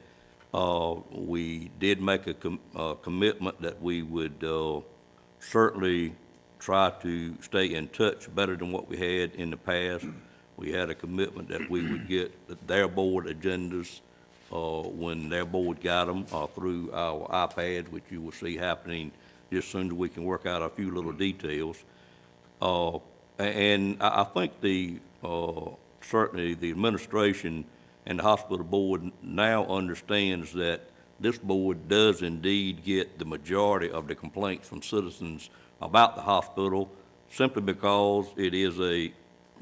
We did make a commitment that we would certainly try to stay in touch better than what we had in the past. We had a commitment that we would get their board agendas when their board got them through our iPad, which you will see happening just as soon as we can work out a few little details. And I think certainly the administration and the hospital board now understands that this board does indeed get the majority of the complaints from citizens about the hospital, simply because it is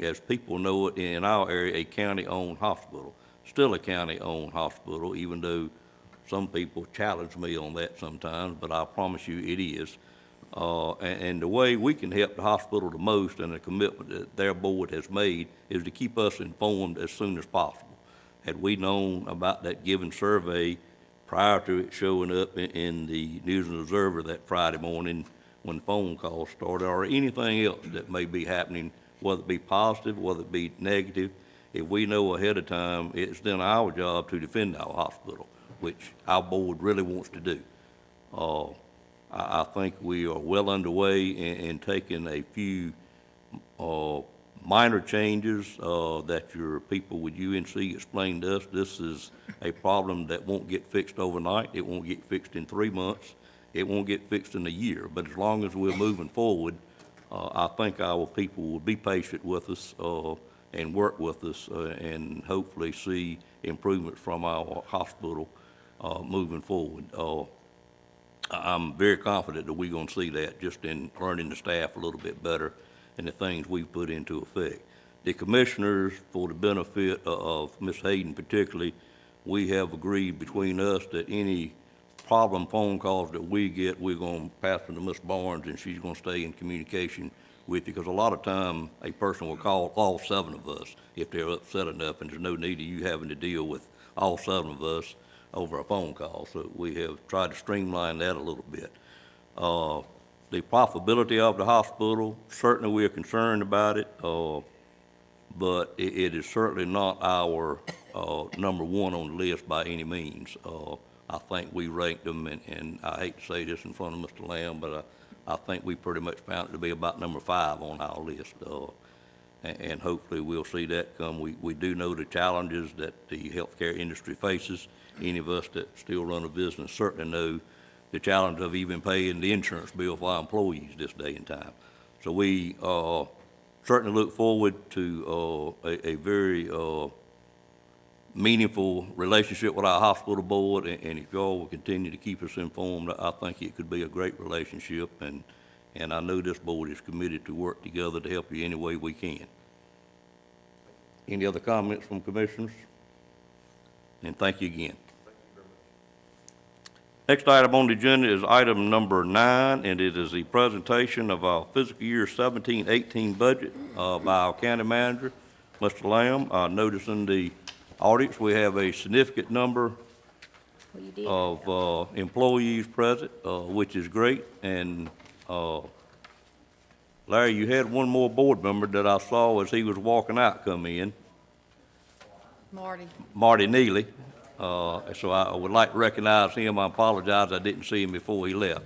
as people know it in our area, a county-owned hospital. Still a county-owned hospital, even though some people challenge me on that sometimes, but I promise you it is. And the way we can help the hospital the most, and the commitment that their board has made, is to keep us informed as soon as possible. Had we known about that given survey prior to it showing up in the News and Observer that Friday morning when phone calls started, or anything else that may be happening, whether it be positive, whether it be negative, if we know ahead of time, it's then our job to defend our hospital, which our board really wants to do. I think we are well underway in taking a few minor changes that your people with UNC explained to us. This is a problem that won't get fixed overnight. It won't get fixed in 3 months. It won't get fixed in a year. But as long as we're moving forward, I think our people will be patient with us and work with us and hopefully see improvements from our hospital moving forward. I'm very confident that we're going to see that just in learning the staff a little bit better and the things we've put into effect. The commissioners, for the benefit of Ms. Hayden particularly, we have agreed between us that any problem phone calls that we get, we're going to pass them to Ms. Barnes, and she's going to stay in communication with you, because a lot of time a person will call all 7 of us if they're upset enough, and there's no need of you having to deal with all 7 of us over a phone call. So we have tried to streamline that a little bit. The profitability of the hospital, certainly we are concerned about it, but it is certainly not our number 1 on the list by any means. I think we ranked them, and I hate to say this in front of Mr. Lamb, but I think we pretty much found it to be about number 5 on our list. And hopefully we'll see that come. We do know the challenges that the healthcare industry faces. Any of us that still run a business certainly know the challenge of even paying the insurance bill for our employees this day and time. So we certainly look forward to a very meaningful relationship with our hospital board, and if y'all will continue to keep us informed, I think it could be a great relationship, and I know this board is committed to work together to help you any way we can. Any other comments from commissioners? And thank you again. Next item on the agenda is item number 9, and it is the presentation of our fiscal year 17-18 budget by our county manager, Mr. Lamb. Noticing the audience, we have a significant number of employees present, which is great. And Larry, you had one more board member that I saw as he was walking out come in. Marty Neely. So I would like to recognize him. I apologize, I didn't see him before he left.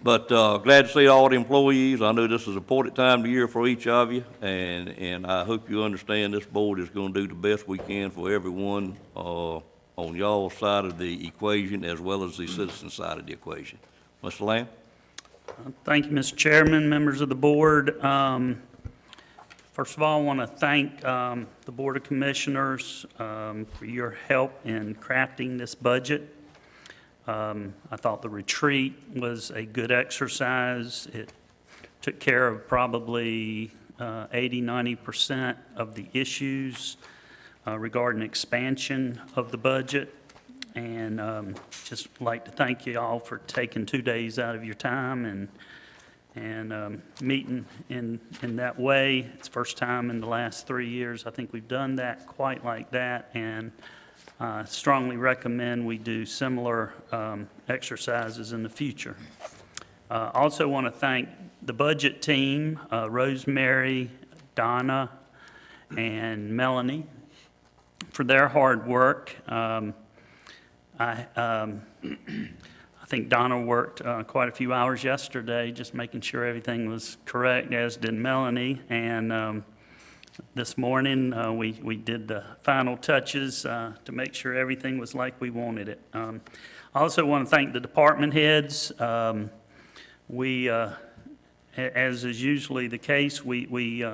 But glad to see all the employees. I know this is an important time of the year for each of you, and I hope you understand this board is going to do the best we can for everyone on y'all's side of the equation as well as the citizen side of the equation. Mr. Lamb? Thank you, Mr. Chairman, members of the board. First of all, I want to thank the Board of Commissioners for your help in crafting this budget. I thought the retreat was a good exercise. It took care of probably 80–90% of the issues regarding expansion of the budget. And just like to thank you all for taking 2 days out of your time and meeting in that way. It's the first time in the last 3 years I think we've done that quite like that, and I strongly recommend we do similar exercises in the future. Also want to thank the budget team, Rosemary, Donna, and Melanie. for their hard work. I think Donna worked quite a few hours yesterday, just making sure everything was correct, as did Melanie. And this morning, we did the final touches to make sure everything was like we wanted it. I also want to thank the department heads. As is usually the case, we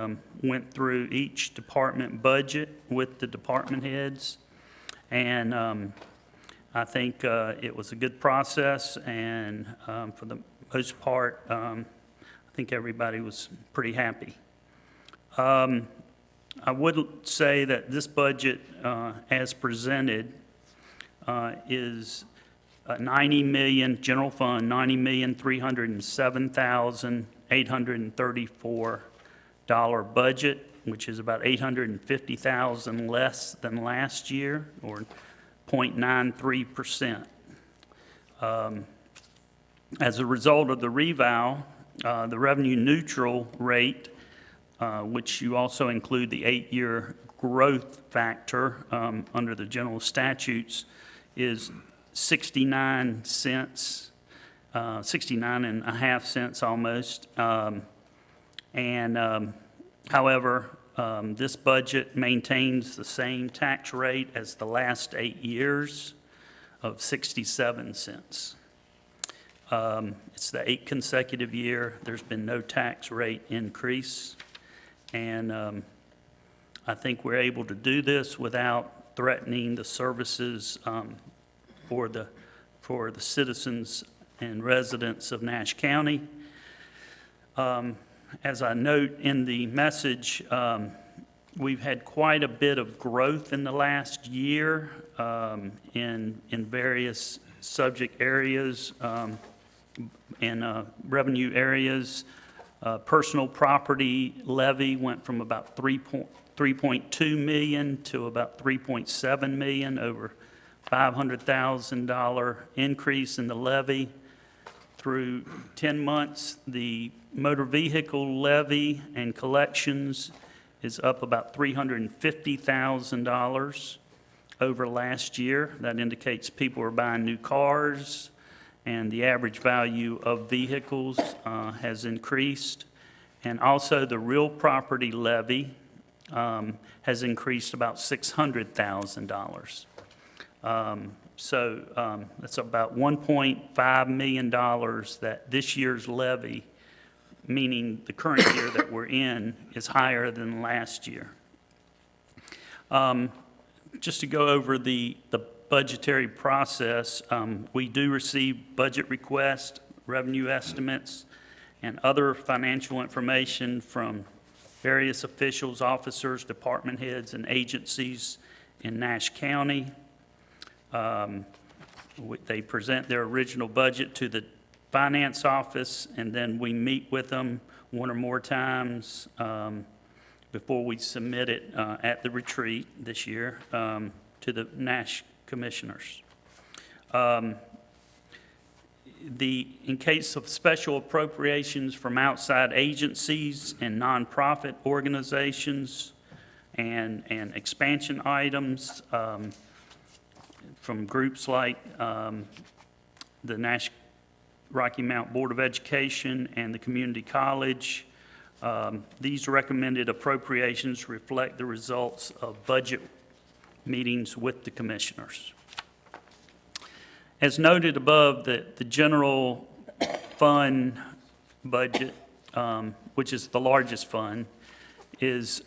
went through each department budget with the department heads. And I think it was a good process, and for the most part, I think everybody was pretty happy. I would say that this budget, as presented, is a $90 million, general fund, $90,307,834 budget, which is about $850,000 less than last year, or 0.93%. As a result of the revow, the revenue neutral rate, which you also include the 8-year growth factor under the general statutes, is 69 cents, 69.5 cents almost. However, this budget maintains the same tax rate as the last 8 years of 67 cents. It's the 8th consecutive year there's been no tax rate increase. And I think we're able to do this without threatening the services for the citizens and residents of Nash County. As I note in the message, we've had quite a bit of growth in the last year in various subject areas and revenue areas. Personal property levy went from about 3.2 million to about 3.7 million, over $500,000 increase in the levy. Through 10 months, the motor vehicle levy and collections is up about $350,000 over last year. That indicates people are buying new cars, and the average value of vehicles has increased. And also the real property levy has increased about $600,000. So that's about $1.5 million that this year's levy, meaning the current year that we're in, is higher than last year. Just to go over the budgetary process, we do receive budget requests, revenue estimates, and other financial information from various officials, officers, department heads, and agencies in Nash County. They present their original budget to the finance office, and then we meet with them one or more times before we submit it at the retreat this year to the Nash commissioners. In case of special appropriations from outside agencies and nonprofit organizations and expansion items from groups like the Nash Rocky Mount Board of Education and the Community College, these recommended appropriations reflect the results of budget meetings with the commissioners. As noted above, the general fund budget, which is the largest fund, is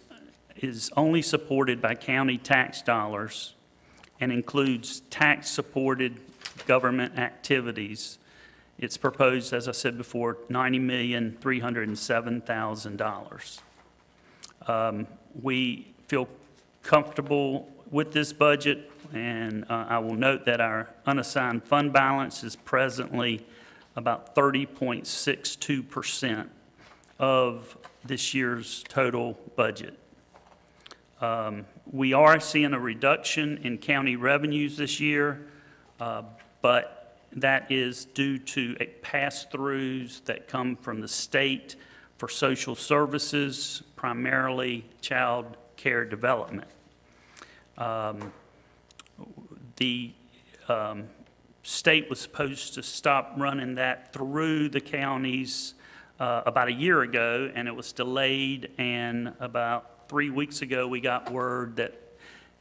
only supported by county tax dollars and includes tax-supported government activities. It's proposed, as I said before, $90,307,000. We feel comfortable with this budget, and I will note that our unassigned fund balance is presently about 30.62% of this year's total budget. We are seeing a reduction in county revenues this year, but that is due to pass-throughs that come from the state for social services, primarily child care development. The state was supposed to stop running that through the counties about a year ago, and it was delayed, and about 3 weeks ago, we got word that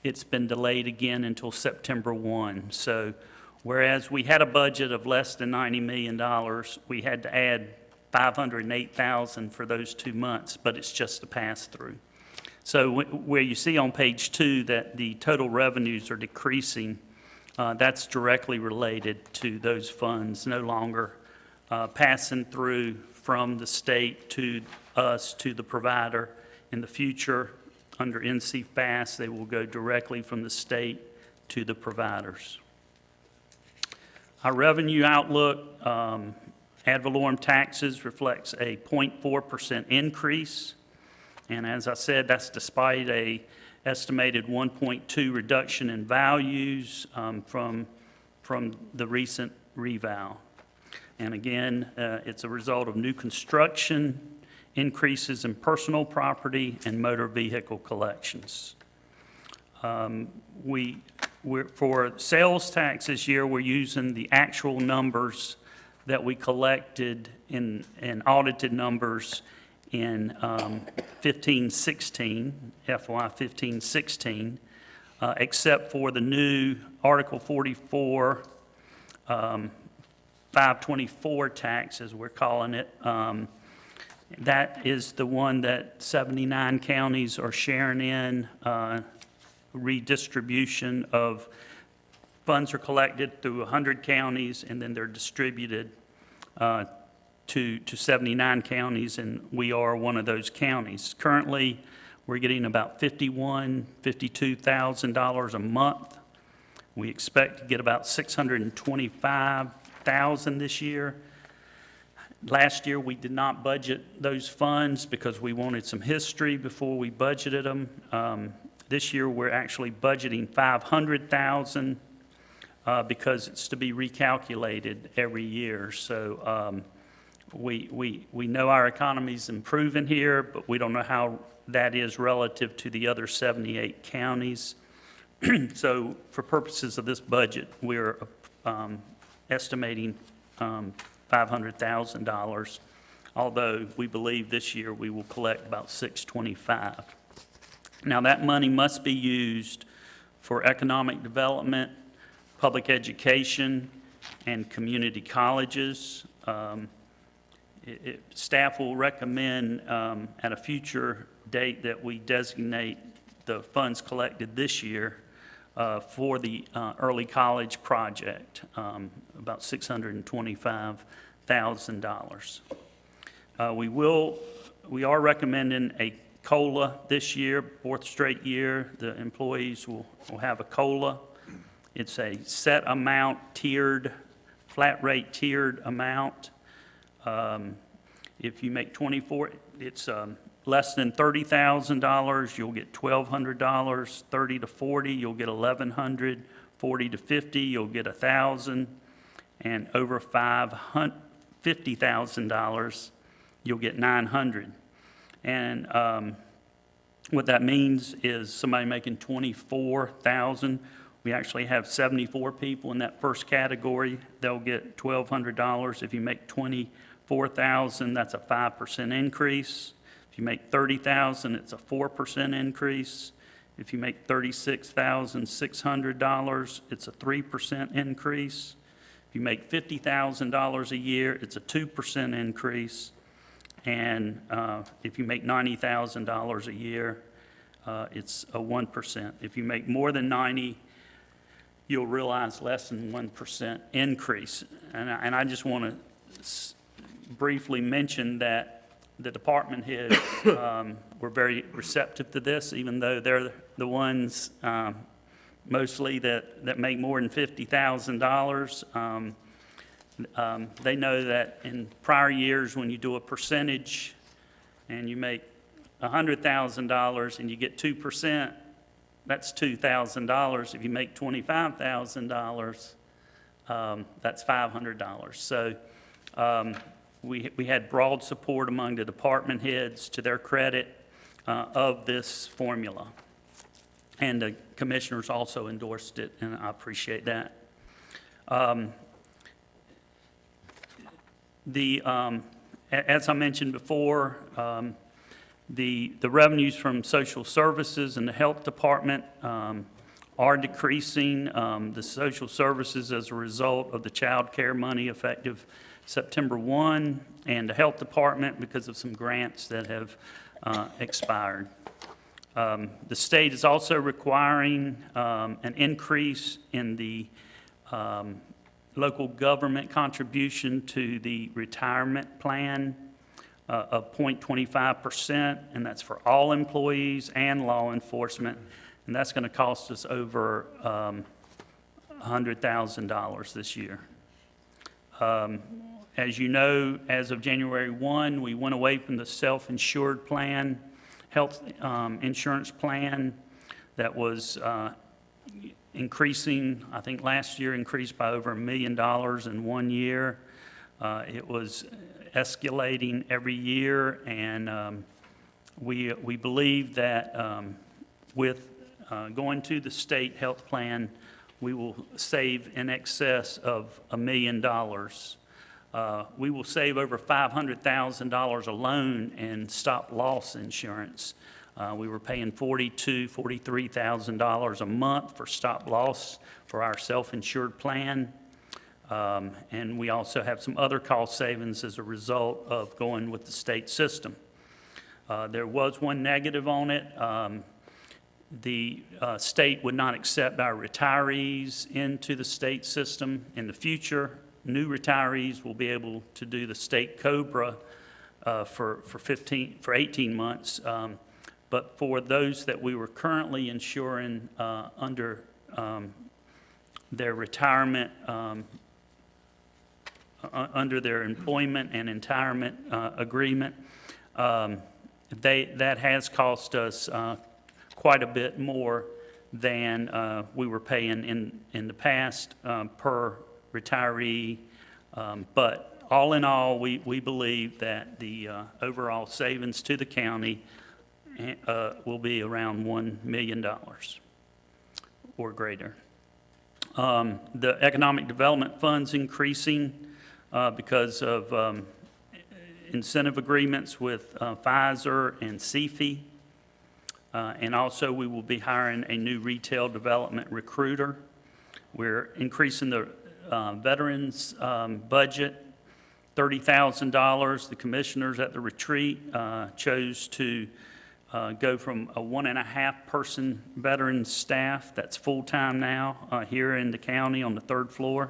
it's been delayed again until September 1. So whereas we had a budget of less than $90 million, we had to add $508,000 for those 2 months, but it's just a pass-through. So where you see on page 2 that the total revenues are decreasing, that's directly related to those funds no longer passing through from the state to us, to the provider. In the future, under NC Fast, they will go directly from the state to the providers. Our revenue outlook, ad valorem taxes reflects a 0.4% increase. And as I said, that's despite a estimated 1.2 reduction in values from the recent reval. And again, it's a result of new construction, increases in personal property, and motor vehicle collections. For sales tax this year, we're using the actual numbers that we collected in audited numbers in 15-16, FY 15-16, except for the new Article 44, 524 tax, as we're calling it. That is the one that 79 counties are sharing in. Redistribution of funds are collected through 100 counties, and then they're distributed to 79 counties, and we are one of those counties. Currently, we're getting about $52,000 a month. We expect to get about $625,000 this year. Last year, we did not budget those funds because we wanted some history before we budgeted them. This year, we're actually budgeting $500,000 because it's to be recalculated every year. So we know our economy's improving here, but we don't know how that is relative to the other 78 counties. So for purposes of this budget, we're estimating $500,000, although we believe this year we will collect about $625,000. Now, that money must be used for economic development, public education, and community colleges. Staff will recommend at a future date that we designate the funds collected this year for the early college project, about $625,000. We are recommending a COLA this year, 4th straight year. The employees will have a COLA. It's a set amount, tiered, flat rate tiered amount. If you make 24, it's less than $30,000, you'll get $1,200. 30 to 40, you'll get $1,100. 40 to 50, you'll get $1,000. And over $50,000, you'll get $900. And what that means is somebody making $24,000, we actually have 74 people in that first category. They'll get $1,200. If you make $24,000, that's a 5% increase. If you make $30,000, it's a 4% increase. If you make $36,600, it's a 3% increase. If you make $50,000 a year, it's a 2% increase. And if you make $90,000 a year, it's a 1%. If you make more than 90, you'll realize less than 1% increase. And I just want to briefly mention that the department heads were very receptive to this, even though they're the ones mostly that make more than $50,000. They know that in prior years, when you do a percentage and you make $100,000 and you get 2%, that's $2,000. If you make $25,000, that's $500. So we had broad support among the department heads, to their credit, of this formula. And the commissioners also endorsed it, and I appreciate that. As I mentioned before, the revenues from social services and the health department are decreasing. The social services as a result of the child care money effective September 1, and the health department because of some grants that have expired. The state is also requiring an increase in the local government contribution to the retirement plan of 0.25%, and that's for all employees and law enforcement, and that's going to cost us over $100,000 this year. As you know, as of January 1, we went away from the self-insured plan, health insurance plan that was increasing, I think last year increased by over $1 million in 1 year. It was escalating every year, and we believe that with going to the state health plan, we will save in excess of $1 million. We will save over $500,000 alone in stop-loss insurance. We were paying $42,000, $43,000 a month for stop-loss for our self-insured plan. And we also have some other cost savings as a result of going with the state system. There was one negative on it. The state would not accept our retirees into the state system. In the future, new retirees will be able to do the state COBRA for 18 months. But for those that we were currently insuring under their retirement, under their employment and retirement agreement, that has cost us quite a bit more than we were paying in the past per retiree. But all in all, we believe that the overall savings to the county will be around $1 million or greater. The economic development fund's increasing because of incentive agreements with Pfizer and CFE. And also, we will be hiring a new retail development recruiter. We're increasing the veterans budget, $30,000. The commissioners at the retreat chose to go from a 1.5-person veterans staff, that's full-time now, here in the county on the 3rd floor.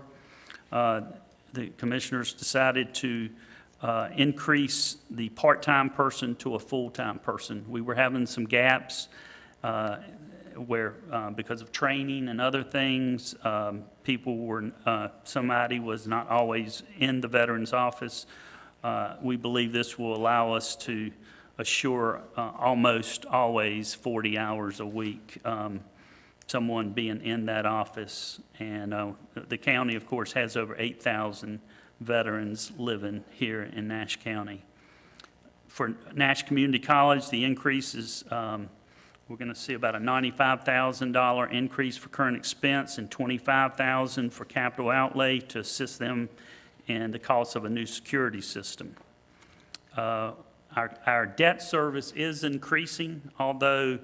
The commissioners decided to increase the part-time person to a full-time person. We were having some gaps where, because of training and other things, somebody was not always in the veterans office. We believe this will allow us to assure almost always 40 hours a week, someone being in that office. And the county, of course, has over 8,000 veterans living here in Nash County. For Nash Community College, the increase is, we're going to see about a $95,000 increase for current expense and $25,000 for capital outlay to assist them in the cost of a new security system. Our debt service is increasing, although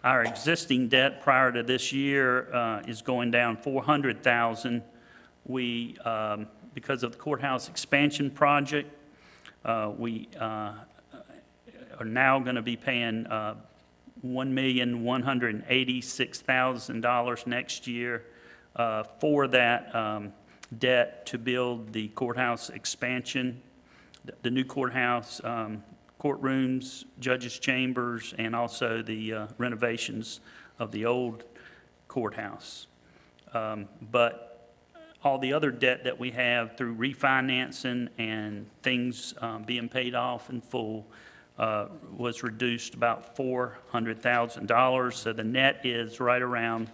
our existing debt prior to this year is going down $400,000. We, because of the courthouse expansion project, we are now going to be paying $1,186,000 next year for that debt to build the courthouse expansion, the new courthouse, courtrooms, judges' chambers, and also the renovations of the old courthouse. But all the other debt that we have through refinancing and things being paid off in full was reduced about $400,000. So the net is right around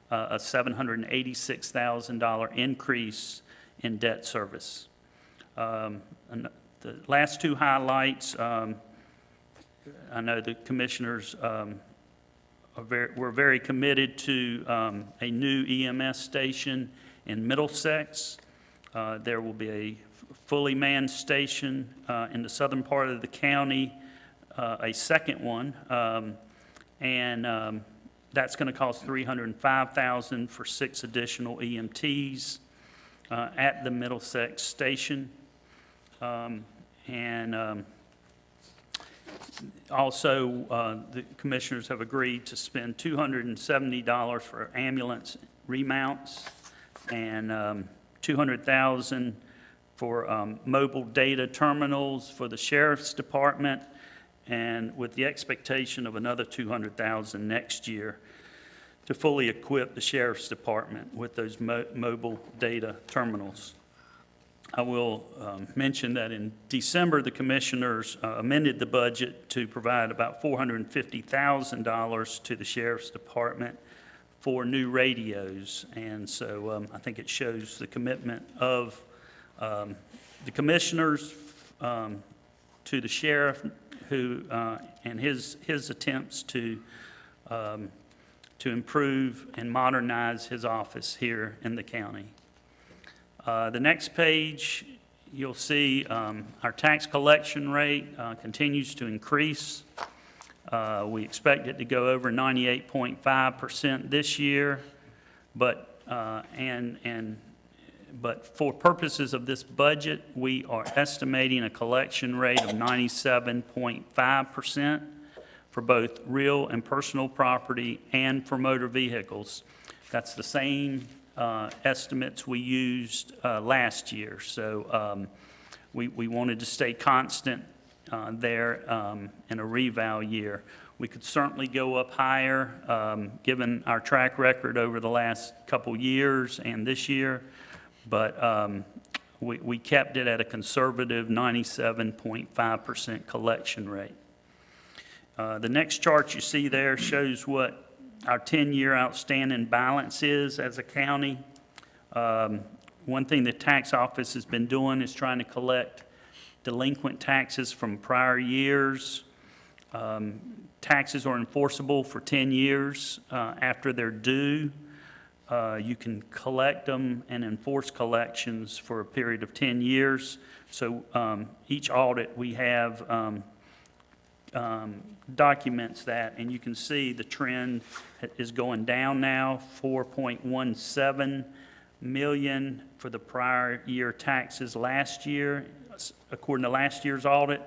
a $786,000 increase in debt service. And the last two highlights, I know the commissioners are we're very committed to a new EMS station in Middlesex. There will be a fully manned station in the southern part of the county, a second one, and that's going to cost $305,000 for 6 additional EMTs at the Middlesex station. Also, the commissioners have agreed to spend $270 for ambulance remounts and $200,000 for mobile data terminals for the sheriff's department, and with the expectation of another $200,000 next year to fully equip the sheriff's department with those mobile data terminals. I will mention that in December, the commissioners amended the budget to provide about $450,000 to the sheriff's department for new radios. And so I think it shows the commitment of the commissioners to the sheriff who, and his attempts to improve and modernize his office here in the county. The next page, you'll see our tax collection rate continues to increase. We expect it to go over 98.5% this year, but for purposes of this budget, we are estimating a collection rate of 97.5% for both real and personal property and for motor vehicles. That's the same estimates we used last year. So we wanted to stay constant there in a reval year. We could certainly go up higher given our track record over the last couple years and this year, but we kept it at a conservative 97.5% collection rate. The next chart you see there shows what our 10-year outstanding balance is as a county. One thing the tax office has been doing is trying to collect delinquent taxes from prior years. Taxes are enforceable for 10 years after they're due. You can collect them and enforce collections for a period of 10 years. So each audit we have documents that, and you can see the trend is going down now, 4.17 million for the prior year taxes last year, according to last year's audit,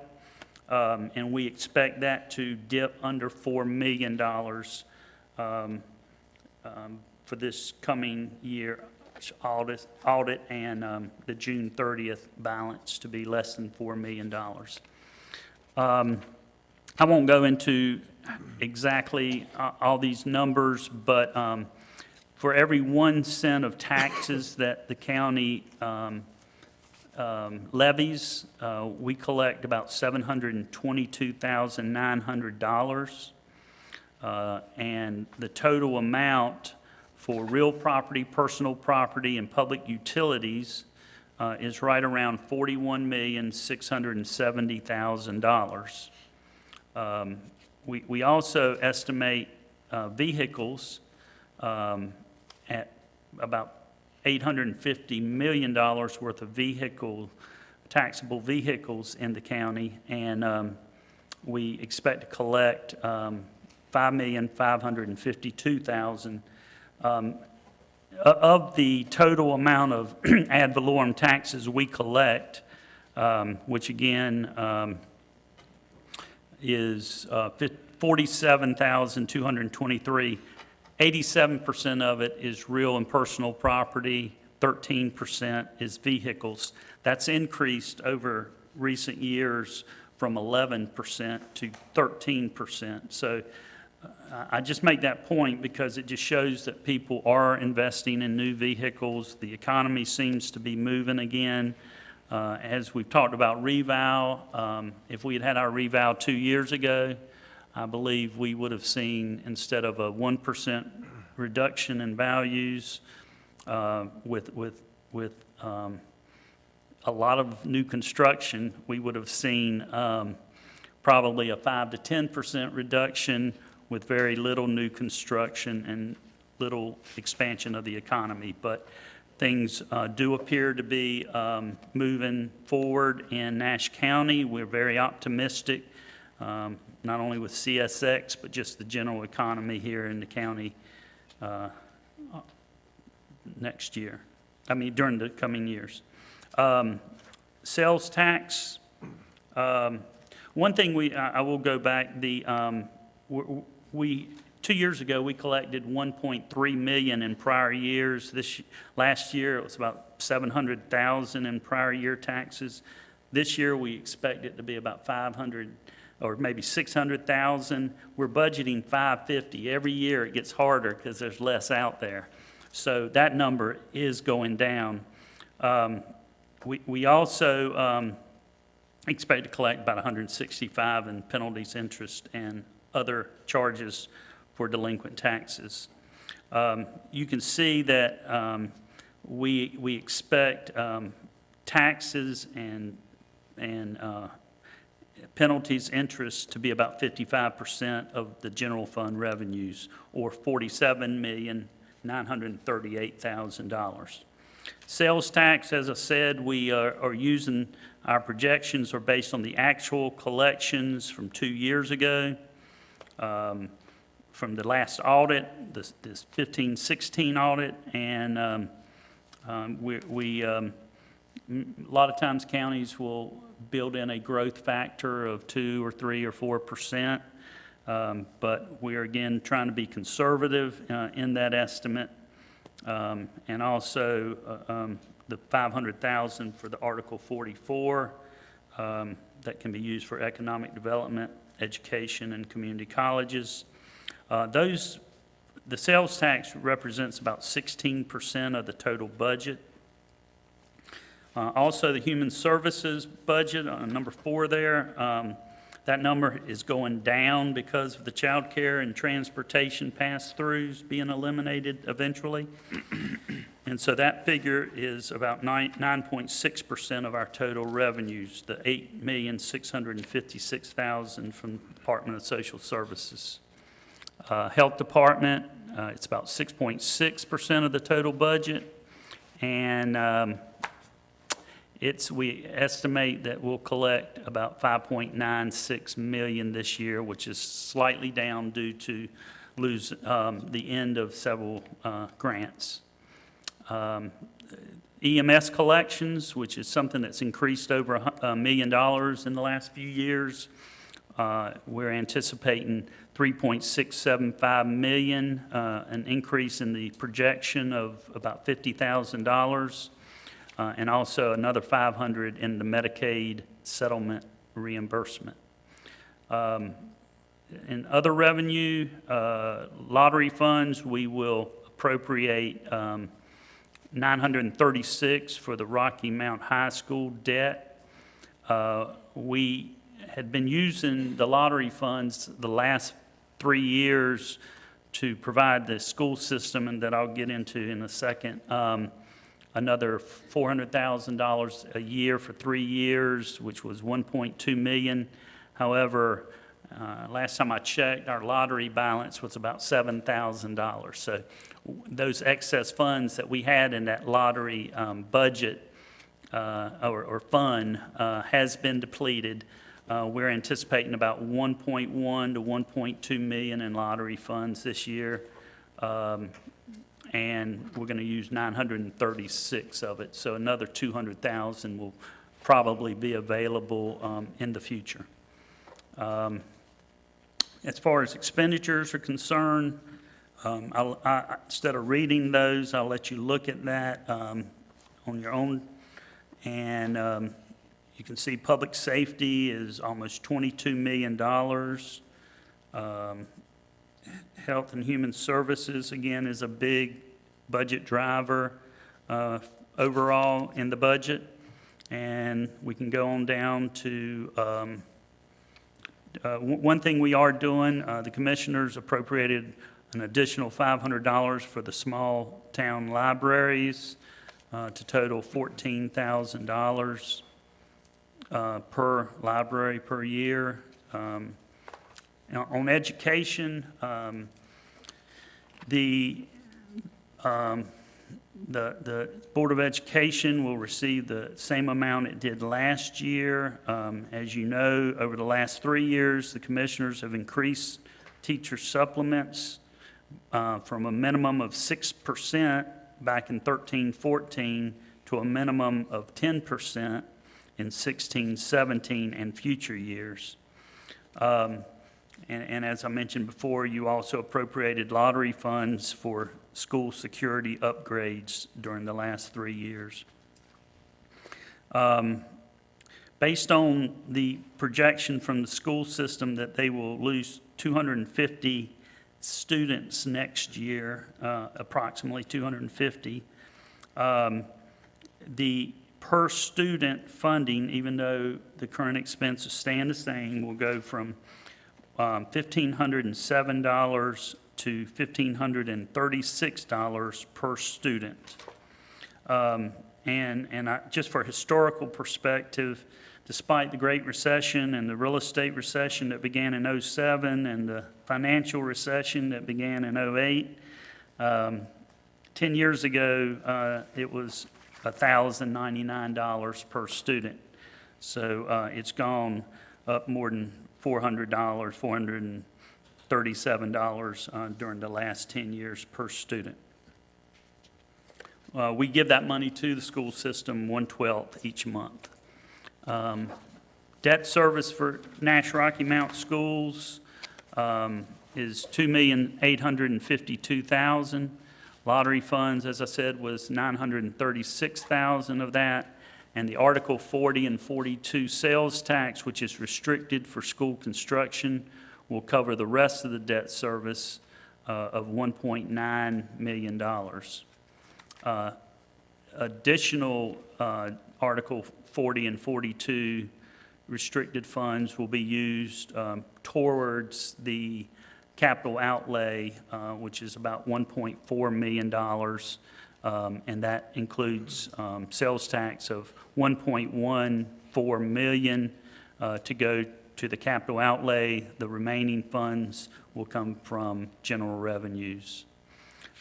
and we expect that to dip under $4 million for this coming year audit and the June 30th balance to be less than $4 million. I won't go into exactly all these numbers, but for every 1 cent of taxes that the county levies, we collect about $722,900. And the total amount for real property, personal property, and public utilities is right around $41,670,000. We also estimate vehicles at about $850 million worth of taxable vehicles in the county, and we expect to collect $5,552,000. Of the total amount of ad valorem taxes we collect, which again is $47,223. 87% of it is real and personal property, 13% is vehicles. That's increased over recent years from 11% to 13%. So I just make that point because it just shows that people are investing in new vehicles. The economy seems to be moving again. As we've talked about reval, if we had had our reval 2 years ago, I believe we would have seen, instead of a 1% reduction in values with a lot of new construction, we would have seen probably a 5 to 10% reduction with very little new construction and little expansion of the economy. But things do appear to be moving forward in Nash County. We're very optimistic, not only with CSX, but just the general economy here in the county next year. I mean, during the coming years. Sales tax, one thing I will go back, 2 years ago, we collected 1.3 million in prior years. Last year, it was about 700,000 in prior year taxes. This year, we expect it to be about 500 or maybe 600,000. We're budgeting 550. Every year, it gets harder because there's less out there. So that number is going down. We also expect to collect about 165 in penalties, interest, and other charges for delinquent taxes. You can see that we expect taxes and penalties, interest to be about 55% of the general fund revenues, or $47,938,000. Sales tax, as I said, we are using, our projections are based on the actual collections from 2 years ago. From the last audit, this 15-16 audit, and a lot of times counties will build in a growth factor of 2 or 3 or 4%, but we are again trying to be conservative in that estimate, and also the 500,000 for the Article 44 that can be used for economic development, education, and community colleges. The sales tax represents about 16% of the total budget. Also, the human services budget, number 4 there, that number is going down because of the child care and transportation pass-throughs being eliminated eventually. And so that figure is about 9.6% of our total revenues, the $8,656,000 from the Department of Social Services. Health Department, it's about 6.6% of the total budget, and we estimate that we'll collect about 5.96 million this year, which is slightly down due to the end of several grants. EMS collections, which is something that's increased over $1 million in the last few years. We're anticipating 3.675 million, an increase in the projection of about $50,000, and also another 500 in the Medicaid settlement reimbursement. In other revenue, lottery funds, we will appropriate 936 for the Rocky Mount High School debt. We had been using the lottery funds the last 3 years to provide the school system, and that I'll get into in a second, another $400,000 a year for 3 years, which was $1.2 million. However, last time I checked, our lottery balance was about $7,000. So those excess funds that we had in that lottery budget or fund has been depleted. We're anticipating about 1.1 to 1.2 million in lottery funds this year, and we're going to use 936 of it. So another 200,000 will probably be available in the future. As far as expenditures are concerned, instead of reading those, I'll let you look at that on your own. And you can see public safety is almost $22 million. Health and Human Services, again, is a big budget driver overall in the budget. And we can go on down to one thing we are doing, the commissioners appropriated an additional $500 for the small town libraries to total $14,000 per library per year. On education, the Board of Education will receive the same amount it did last year. As you know, over the last 3 years, the commissioners have increased teacher supplements from a minimum of 6% back in 13-14 to a minimum of 10% in 16-17 and future years. And as I mentioned before, you also appropriated lottery funds for school security upgrades during the last 3 years. Based on the projection from the school system that they will lose 250 students next year, approximately 250, the per student funding, even though the current expenses stand the same, will go from $1,507 to $1,536 per student. Just for historical perspective, despite the Great Recession and the real estate recession that began in '07 and the financial recession that began in '08, 10 years ago, it was $1,099 per student. So it's gone up more than $400, $437 during the last 10 years per student. We give that money to the school system 1/12 each month. Debt service for Nash Rocky Mount Schools is $2,852,000. Lottery funds, as I said, was $936,000 of that. And the Article 40 and 42 sales tax, which is restricted for school construction, will cover the rest of the debt service of $1.9 million. Additional Article 40 and 42 restricted funds will be used towards the capital outlay, which is about $1.4 million, and that includes sales tax of $1.14 million to go to the capital outlay. The remaining funds will come from general revenues.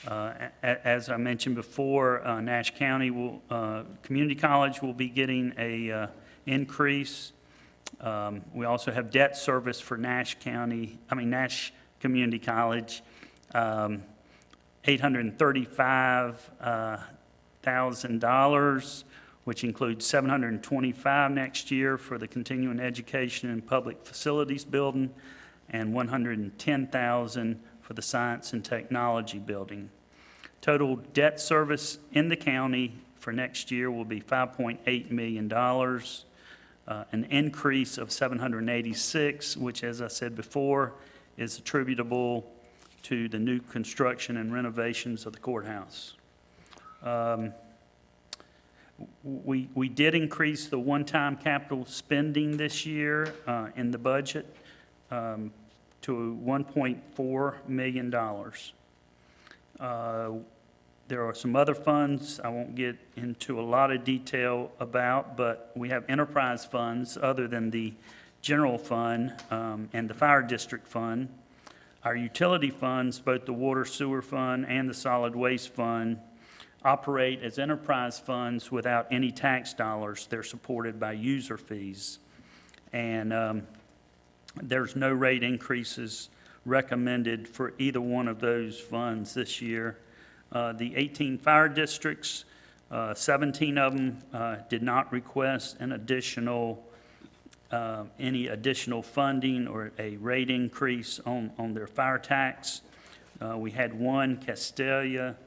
As I mentioned before, Nash County Community College will be getting a increase. We also have debt service for Nash Community College, $835,000, which includes $725,000 next year for the continuing education and public facilities building, and $110,000 for the science and technology building. Total debt service in the county for next year will be $5.8 million, an increase of $786,000, which, as I said before, is attributable to the new construction and renovations of the courthouse. We did increase the one-time capital spending this year in the budget to $1.4 million. There are some other funds I won't get into a lot of detail about, but we have enterprise funds other than the general fund and the fire district fund. Our utility funds, both the water sewer fund and the solid waste fund, operate as enterprise funds without any tax dollars. They're supported by user fees. And there's no rate increases recommended for either one of those funds this year. The 18 fire districts, 17 of them did not request an additional any additional funding or a rate increase on their fire tax. We had one, Castelia,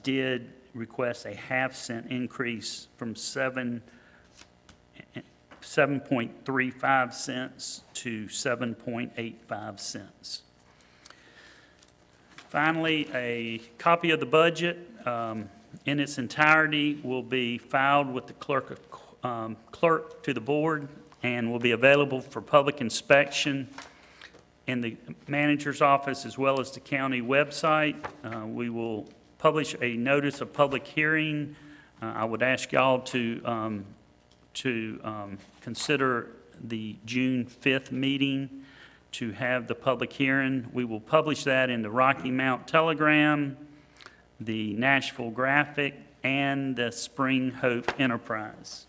did request a half-cent increase from 7.35 cents to 7.85 cents. Finally, a copy of the budget in its entirety will be filed with the clerk to the board and will be available for public inspection in the manager's office as well as the county website. We will publish a notice of public hearing. I would ask y'all to consider the June 5th meeting to have the public hearing. We will publish that in the Rocky Mount Telegram, the Nashville Graphic, and the Spring Hope Enterprise.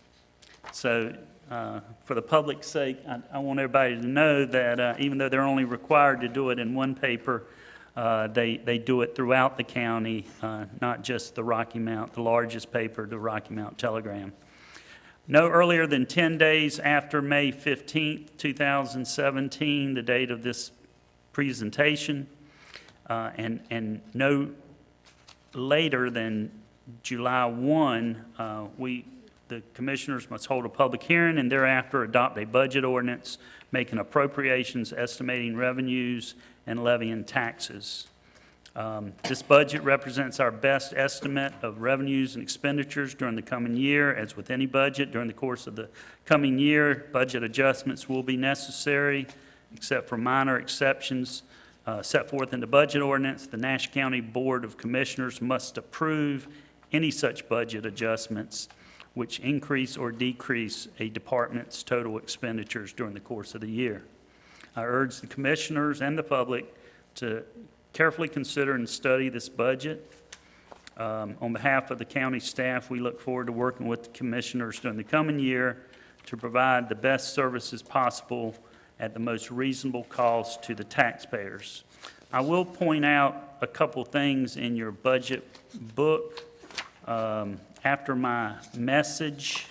So for the public's sake, I want everybody to know that even though they're only required to do it in one paper, they do it throughout the county, not just the Rocky Mount, the largest paper, the Rocky Mount Telegram. No earlier than 10 days after May 15th, 2017, the date of this presentation, and no later than July 1, the commissioners must hold a public hearing and thereafter adopt a budget ordinance making appropriations, estimating revenues, and levying taxes. This budget represents our best estimate of revenues and expenditures during the coming year. As with any budget, during the course of the coming year, budget adjustments will be necessary, except for minor exceptions set forth in the budget ordinance. The Nash County Board of Commissioners must approve any such budget adjustments which increase or decrease a department's total expenditures during the course of the year. I urge the commissioners and the public to carefully consider and study this budget. On behalf of the county staff, we look forward to working with the commissioners during the coming year to provide the best services possible at the most reasonable cost to the taxpayers. I will point out a couple things in your budget book. After my message,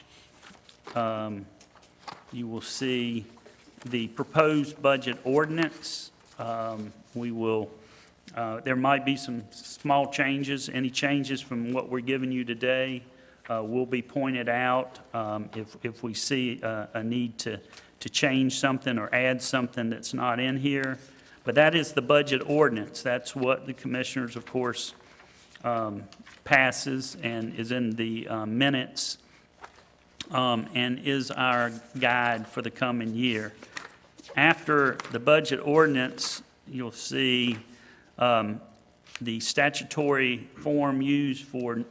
you will see the proposed budget ordinance. There might be some small changes. Any changes from what we're giving you today will be pointed out if we see a need to change something or add something that's not in here. But that is the budget ordinance. That's what the commissioners, of course, passes and is in the minutes and is our guide for the coming year. After the budget ordinance, you'll see the statutory form used for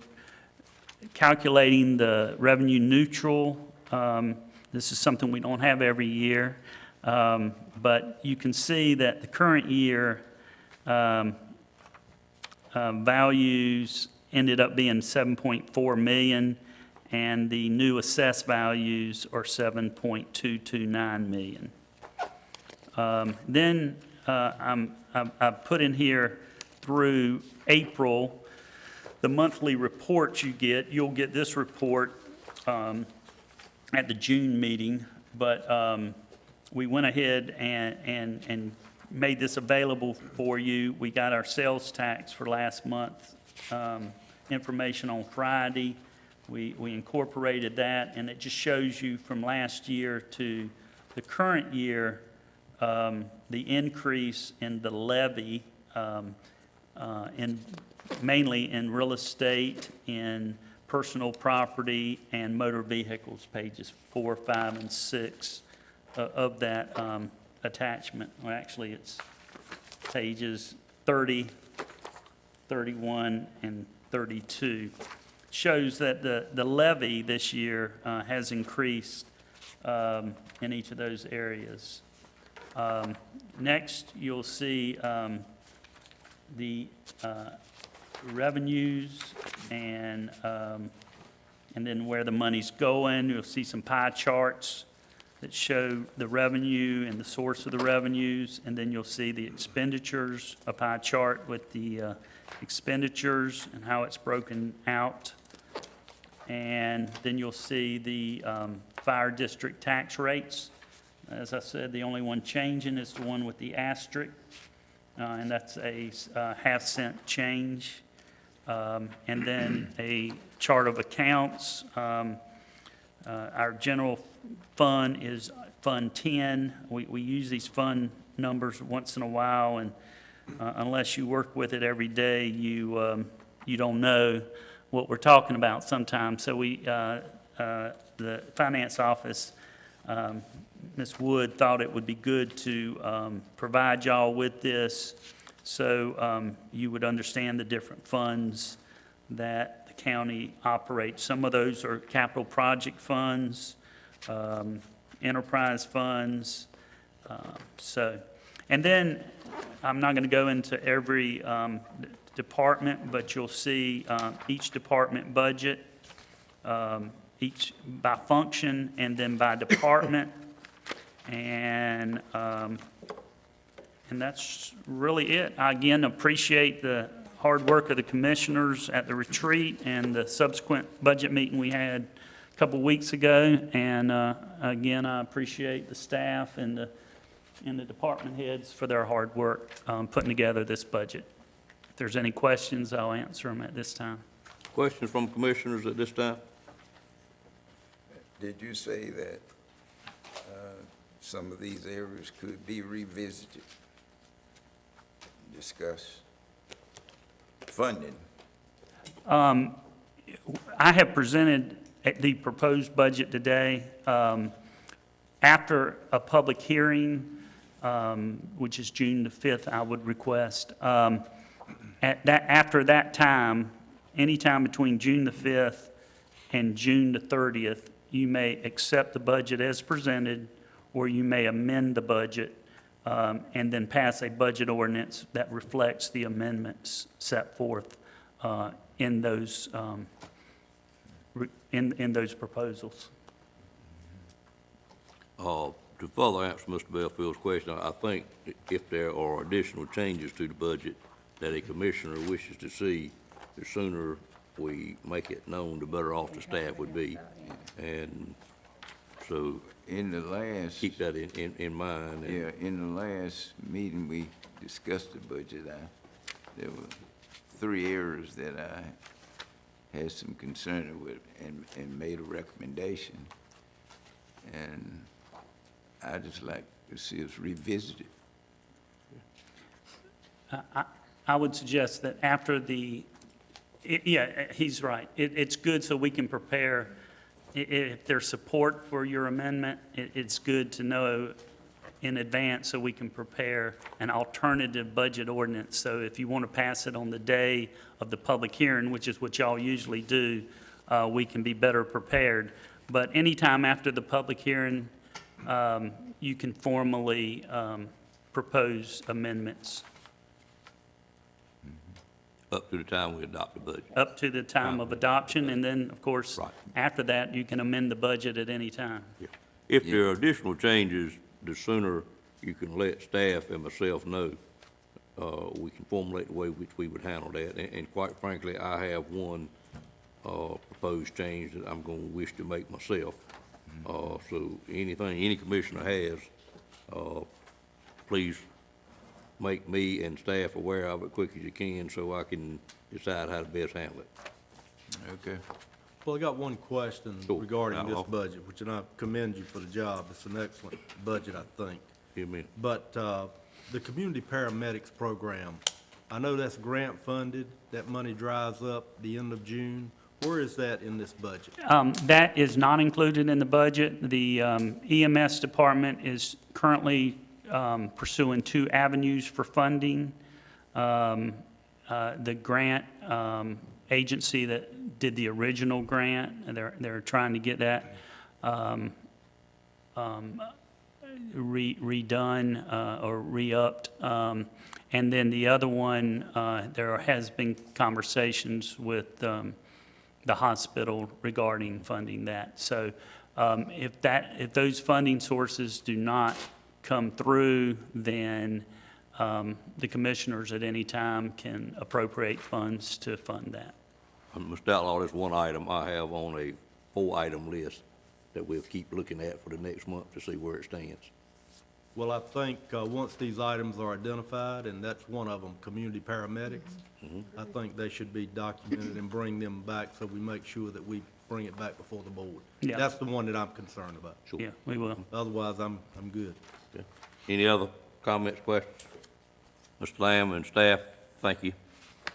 calculating the revenue neutral. This is something we don't have every year, but you can see that the current year values ended up being 7.4 million, and the new assessed values are 7.229 million. Then I've put in here through April, the monthly reports you get. You'll get this report at the June meeting, but we went ahead and made this available for you. We got our sales tax for last month information on Friday. We incorporated that, and it just shows you from last year to the current year the increase in the levy, mainly in real estate, in personal property, and motor vehicles, pages 4, 5, and 6 of that attachment. Well, actually, it's pages 30, 31, and 32. Shows that the levy this year has increased in each of those areas. Next, you'll see the revenues and then where the money's going. You'll see some pie charts that show the revenue and the source of the revenues, and then you'll see the expenditures, a pie chart with the expenditures and how it's broken out. And then you'll see the fire district tax rates. As I said, the only one changing is the one with the asterisk, and that's a half-cent change. And then a chart of accounts. Our general fund is Fund 10. We use these fund numbers once in a while, and unless you work with it every day, you don't know what we're talking about sometimes. So the finance office, Ms. Wood, thought it would be good to provide y'all with this so you would understand the different funds that the county operates. Some of those are capital project funds, enterprise funds. And then, I'm not going to go into every department, but you'll see each department budget, each by function and then by department. And that's really it. I again appreciate the hard work of the commissioners at the retreat and the subsequent budget meeting we had a couple weeks ago. And again, I appreciate the staff and the department heads for their hard work putting together this budget. If there's any questions, I'll answer them at this time. Questions from commissioners at this time? Did you say that some of these areas could be revisited? Discuss funding? I have presented the proposed budget today after a public hearing, which is June the 5th, I would request. After that time, anytime between June the 5th and June the 30th, you may accept the budget as presented, or you may amend the budget and then pass a budget ordinance that reflects the amendments set forth in those in those proposals. To further answer Mr. Bellfield's question, I think if there are additional changes to the budget that a commissioner wishes to see, the sooner we make it known, the better off the staff would be. And so In the last, keep that in mind. And yeah, in the last meeting, we discussed the budget. There were 3 areas that I had some concern with and made a recommendation. And I just like to see us revisited. I would suggest that after yeah, he's right. It's good so we can prepare. If there's support for your amendment, it's good to know in advance so we can prepare an alternative budget ordinance. So if you want to pass it on the day of the public hearing, which is what y'all usually do, we can be better prepared. But anytime after the public hearing, you can formally propose amendments. up to the time we adopt the budget. Up to the time of adoption, and then, of course, Right. after that, you can amend the budget at any time. Yeah. If there are additional changes, the sooner you can let staff and myself know, we can formulate the way which we would handle that. And quite frankly, I have one proposed change that I'm going to wish to make myself. So anything, any commissioner has, please make me and staff aware of it quick as you can so I can decide how to best handle it. Okay. Well, I got one question Sure. regarding this I'll- budget, which, and I commend you for the job. It's an excellent budget, I think. Give me, But the community paramedics program, I know that's grant funded. That money dries up the end of June. Where is that in this budget? That is not included in the budget. The EMS department is currently pursuing 2 avenues for funding. The grant agency that did the original grant, and they're trying to get that redone or re-upped. And then the other one, there has been conversations with the hospital regarding funding that. So if those funding sources do not come through, then the commissioners at any time can appropriate funds to fund that. Mr. Outlaw, there's one item I have on a 4-item list that we'll keep looking at for the next month to see where it stands. Well, I think once these items are identified, and that's one of them, community paramedics, I think they should be documented and bring them back so we make sure that we bring it back before the board. Yeah. That's the one that I'm concerned about. Sure. Yeah, we will. Otherwise, I'm good. Okay. Any other comments, questions? Mr. Lamb and staff, thank you.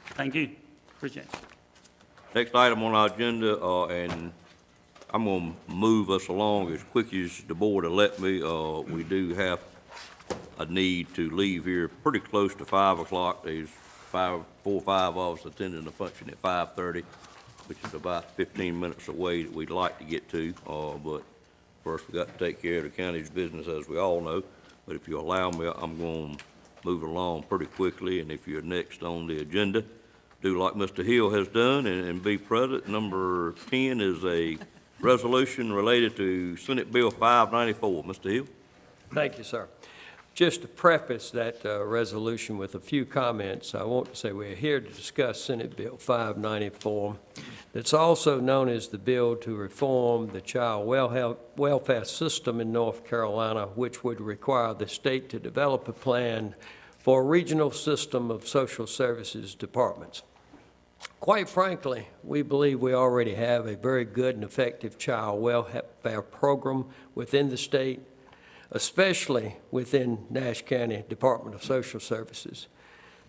Thank you. Appreciate it. Next item on our agenda, and I'm going to move us along as quick as the board will let me. We do have a need to leave here pretty close to 5 o'clock. There's 4 or 5 of us attending the function at 5:30, which is about 15 minutes away that we'd like to get to. But first, we got to take care of the county's business, as we all know. but if you allow me, I'm going to move along pretty quickly, and if you're next on the agenda, do like Mr. Hill has done and be present. Number 10 is a resolution related to Senate Bill 594. Mr. Hill? Thank you, sir. Just to preface that resolution with a few comments, I want to say we're here to discuss Senate Bill 594. That's also known as the bill to reform the child welfare system in North Carolina, which would require the state to develop a plan for a regional system of social services departments. Quite frankly, we believe we already have a very good and effective child welfare program within the state, especially within Nash County Department of Social Services.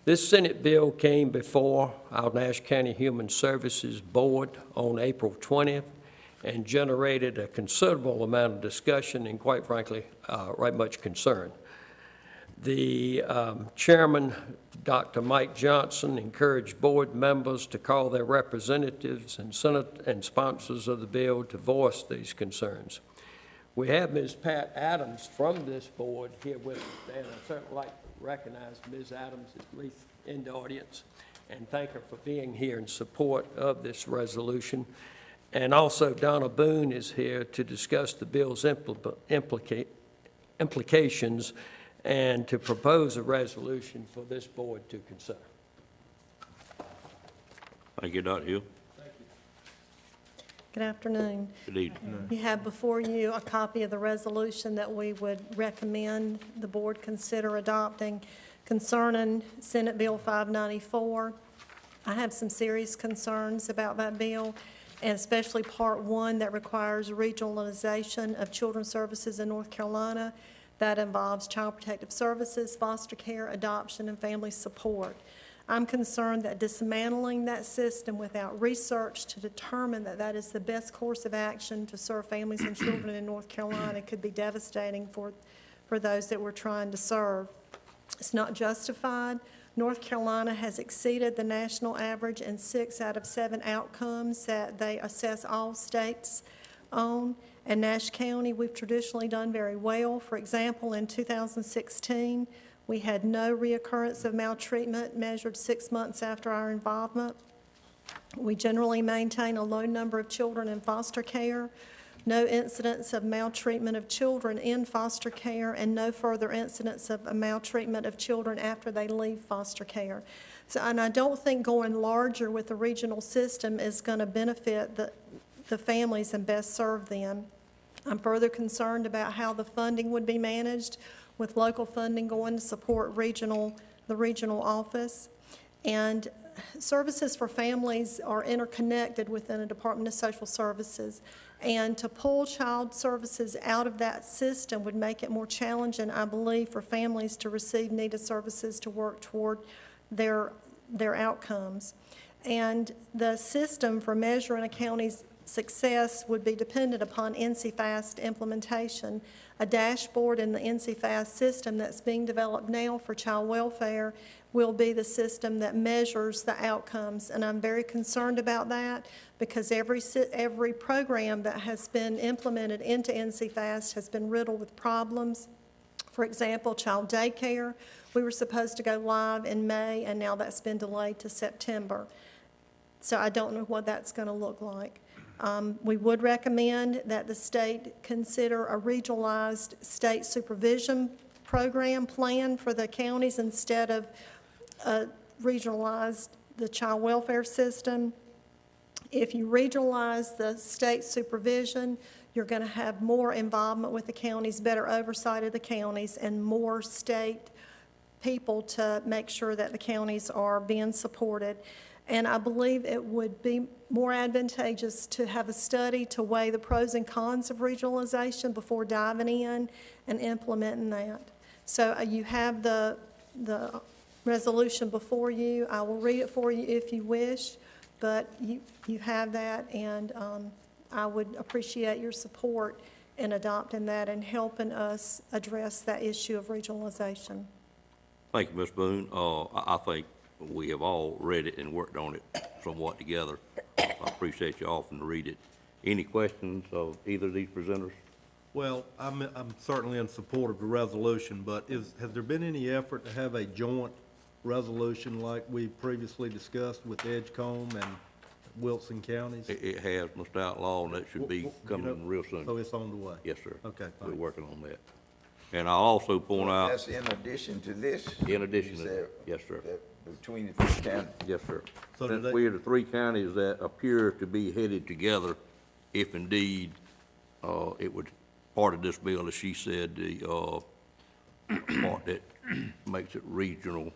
This Senate bill came before our Nash County Human Services Board on April 20th and generated a considerable amount of discussion and, quite frankly, right much concern. The chairman, Dr. Mike Johnson, encouraged board members to call their representatives and Senate and sponsors of the bill to voice these concerns. We have Ms. Pat Adams from this board here with us, and I'd certainly like to recognize Ms. Adams, at least in the audience, and thank her for being here in support of this resolution. And also Donna Boone is here to discuss the bill's implications and to propose a resolution for this board to consider. Thank you, Dr. Hill. Good afternoon. Good evening. You have before you a copy of the resolution that we would recommend the board consider adopting concerning Senate Bill 594. I have some serious concerns about that bill, and especially Part 1 that requires regionalization of children's services in North Carolina. That involves child protective services, foster care, adoption, and family support. I'm concerned that dismantling that system without research to determine that that is the best course of action to serve families and children in North Carolina could be devastating for those that we're trying to serve. It's not justified. North Carolina has exceeded the national average in 6 out of 7 outcomes that they assess all states on. In Nash County, we've traditionally done very well. For example, in 2016, we had no reoccurrence of maltreatment measured 6 months after our involvement. We generally maintain a low number of children in foster care, no incidents of maltreatment of children in foster care, and no further incidents of maltreatment of children after they leave foster care. So, and I don't think going larger with the regional system is going to benefit the families and best serve them. I'm further concerned about how the funding would be managed, with local funding going to support the regional office. And services for families are interconnected within a Department of Social Services. And to pull child services out of that system would make it more challenging, I believe, for families to receive needed services to work toward their outcomes. And the system for measuring a county's success would be dependent upon NC-FAST implementation. A dashboard in the NC-FAST system that's being developed now for child welfare will be the system that measures the outcomes, and I'm very concerned about that because every program that has been implemented into NC-FAST has been riddled with problems. For example, child daycare, we were supposed to go live in May, and now that's been delayed to September. So I don't know what that's going to look like. We would recommend that the state consider a regionalized state supervision program plan for the counties instead of regionalized the child welfare system. If you regionalize the state supervision, you're going to have more involvement with the counties, better oversight of the counties, and more state people to make sure that the counties are being supported. And I believe it would be more advantageous to have a study to weigh the pros and cons of regionalization before diving in and implementing that. So you have the resolution before you. I will read it for you if you wish, but you have that, and I would appreciate your support in adopting that and helping us address that issue of regionalization. Thank you, Ms. Boone. I think we have all read it and worked on it somewhat together. I appreciate you offering to read it. Any questions of either of these presenters? Well, I'm certainly in support of the resolution, but has there been any effort to have a joint resolution like we previously discussed with Edgecombe and Wilson counties? It has, Mr. Outlaw, and that should be coming real soon. So it's on the way? Yes, sir. Okay, We're thanks. working on that. And I'll also point out, That's in addition to this? in addition You to, said yes, sir. that Between the three counties? Yes, sir. So do Since they- we're the three counties that appear to be headed together, if indeed, it would, part of this bill, as she said, the, part that makes it regional,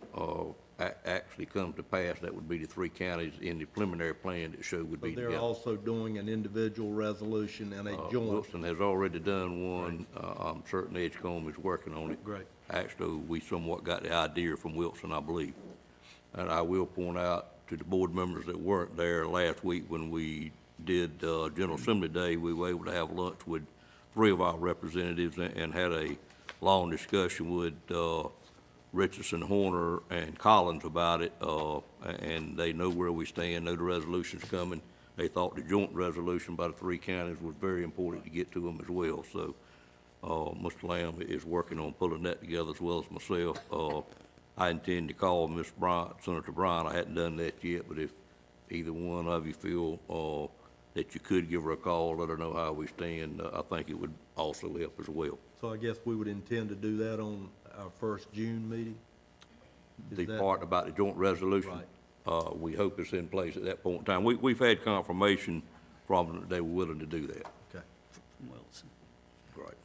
actually comes to pass, that would be the three counties in the preliminary plan that show would be But they're together. also doing an individual resolution and a joint. Wilson has already done one. I'm certain Edgecombe is working on it. Great. Actually, we somewhat got the idea from Wilson, I believe. And I will point out to the board members that weren't there last week when we did General Assembly Day, we were able to have lunch with 3 of our representatives and had a long discussion with Richardson, Horner, and Collins about it, and they know where we stand, know the resolution's coming. They thought the joint resolution by the 3 counties was very important to get to them as well. So Mr. Lamb is working on pulling that together as well as myself. I intend to call Ms. Bryant, Senator Bryant. I hadn't done that yet, but if either one of you feel that you could give her a call, let her know how we stand, I think it would also help as well. So I guess we would intend to do that on our first June meeting? Is The that- part about the joint resolution, we hope it's in place at that point in time. We've had confirmation from them that they were willing to do that. Okay. Wilson. Right.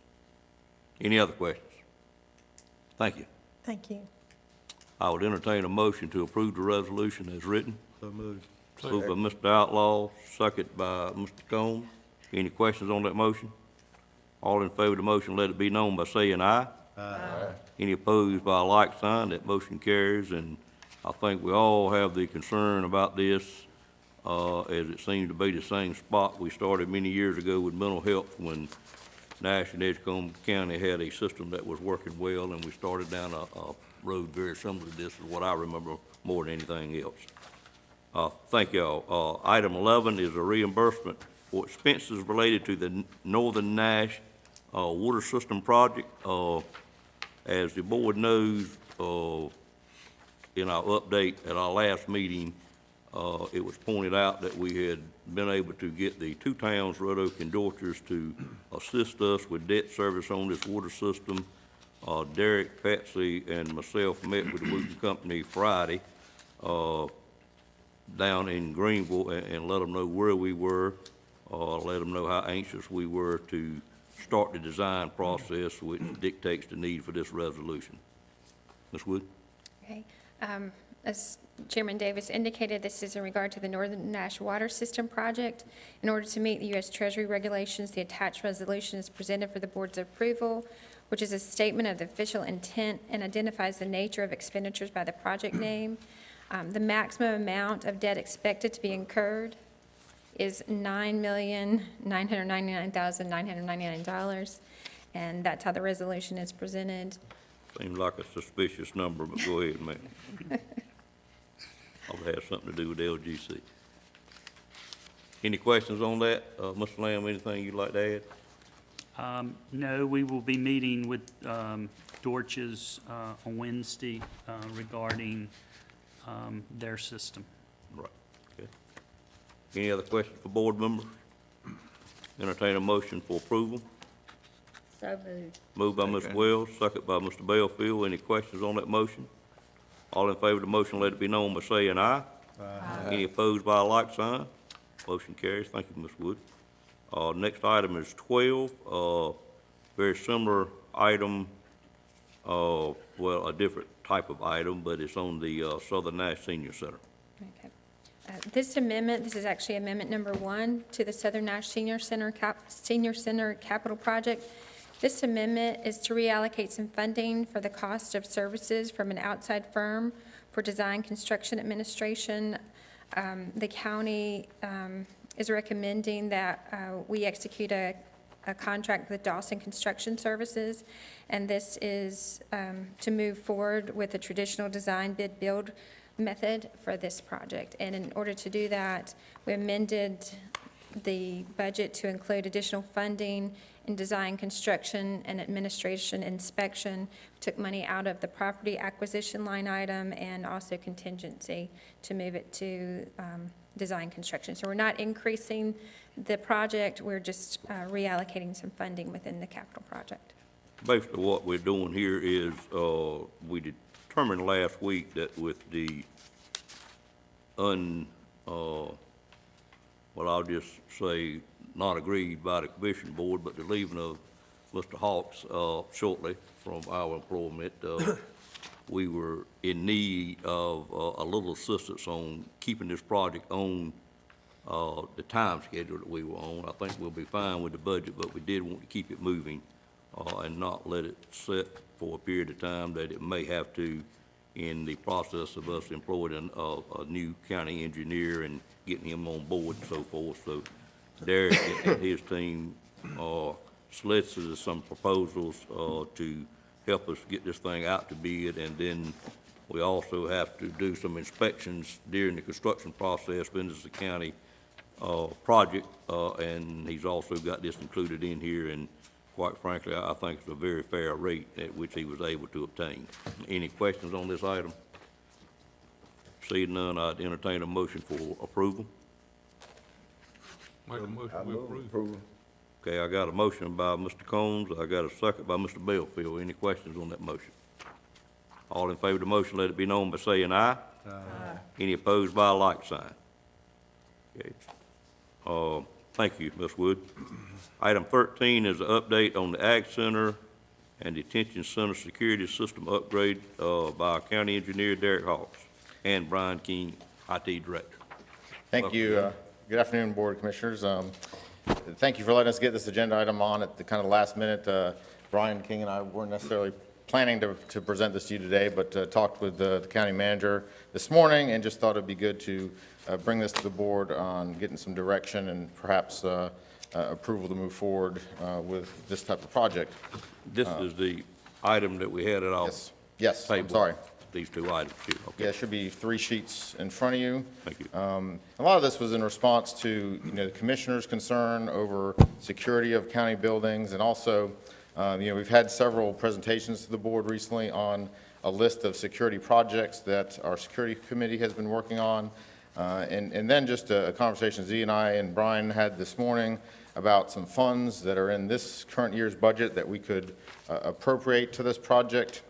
Any other questions? Thank you. Thank you. I would entertain a motion to approve the resolution as written. So moved. Moved by Mr. Outlaw, second by Mr. Combs. Any questions on that motion? All in favor of the motion, let it be known by saying aye. Aye. Any opposed by a like sign, that motion carries, and I think we all have the concern about this, as it seems to be the same spot we started many years ago with mental health when Nash and Edgecombe County had a system that was working well, and we started down a road very similar to this, is what I remember more than anything else. Thank y'all. Item 11 is a reimbursement for expenses related to the Northern Nash water system project. As the board knows, in our update at our last meeting, it was pointed out that we had been able to get the 2 towns, Red Oak and Dorchester, to assist us with debt service on this water system. Derek, Patsy, and myself met with the Wooten Company Friday down in Greenville and let them know where we were, let them know how anxious we were to start the design process, which dictates the need for this resolution. Ms. Wood? Okay. As Chairman Davis indicated, this is in regard to the Northern Nash Water System Project. In order to meet the U.S. Treasury regulations, the attached resolution is presented for the board's approval, which is a statement of the official intent and identifies the nature of expenditures by the project name. The maximum amount of debt expected to be incurred is $9,999,999, and that's how the resolution is presented. Seems like a suspicious number, but go ahead, man. I'll have something to do with LGC. Any questions on that? Mr. Lamb, anything you'd like to add? No, we will be meeting with Dorches on Wednesday regarding their system. Right, okay. Any other questions for board members? Entertain a motion for approval. So moved. Moved by Ms. Wells, second by Mr. Bellfield. Any questions on that motion? All in favor of the motion, let it be known by saying aye. Aye. Any opposed by a like sign? Motion carries. Thank you, Ms. Wood. Next item is 12, very similar item, well, a different type of item, but it's on the Southern Nash Senior Center. Okay. This amendment, this is actually amendment number 1 to the Southern Nash Senior Center Capital Project. This amendment is to reallocate some funding for the cost of services from an outside firm for design construction administration. The county is recommending that we execute a contract with Dawson Construction Services, and this is to move forward with a traditional design bid build method for this project. And in order to do that, we amended the budget to include additional funding in design, construction, and administration inspection. Took money out of the property acquisition line item and also contingency to move it to design construction. So we're not increasing the project, we're just reallocating some funding within the capital project. Basically, what we're doing here is, we determined last week that with the well, I'll just say, not agreed by the commission board, but the leaving of Mr. Hawks, shortly from our employment, we were in need of, a little assistance on keeping this project on, the time schedule that we were on. I think we'll be fine with the budget, but we did want to keep it moving, and not let it sit for a period of time that it may have to in the process of us employing a new county engineer and getting him on board and so forth. So Derek and his team solicited some proposals to help us get this thing out to bid, and then we also have to do some inspections during the construction process, when it's a county project, and he's also got this included in here, and quite frankly, I think it's a very fair rate at which he was able to obtain. Any questions on this item? Seeing none, I'd entertain a motion for approval. Make a motion, we approve. Okay, I got a motion by Mr. Combs, I got a second by Mr. Belfield. Any questions on that motion? All in favor of the motion, let it be known by saying aye. Aye. Any opposed by a like sign? Okay. Thank you, Ms. Wood. Item 13 is an update on the Ag Center and Detention Center Security System upgrade by our County Engineer Derek Hawks and Brian King, IT Director. Thank you. Good afternoon, Board of Commissioners. Thank you for letting us get this agenda item on at the kind of last minute. Brian King and I weren't necessarily planning to present this to you today, but talked with the county manager this morning and just thought it'd be good to bring this to the board on getting some direction and perhaps approval to move forward with this type of project. This is the item that we had at our Yes, table. I'm sorry. These two items here. Okay. Yeah, it should be 3 sheets in front of you. Thank you. A lot of this was in response to, the commissioner's concern over security of county buildings, and also, we've had several presentations to the board recently on a list of security projects that our security committee has been working on, and then just a conversation Z and I and Brian had this morning about some funds that are in this current year's budget that we could appropriate to this project.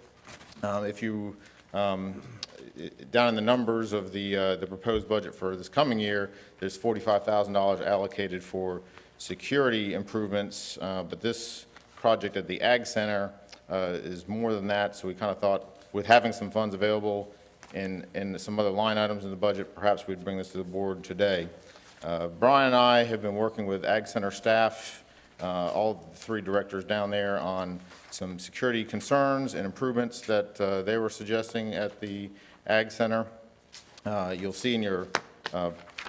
If you down in the numbers of the proposed budget for this coming year, there's $45,000 allocated for security improvements, but this project at the Ag Center is more than that, so we kind of thought with having some funds available in some other line items in the budget, perhaps we'd bring this to the board today. Brian and I have been working with Ag Center staff, all 3 directors down there, on some security concerns and improvements that they were suggesting at the Ag Center. You'll see in your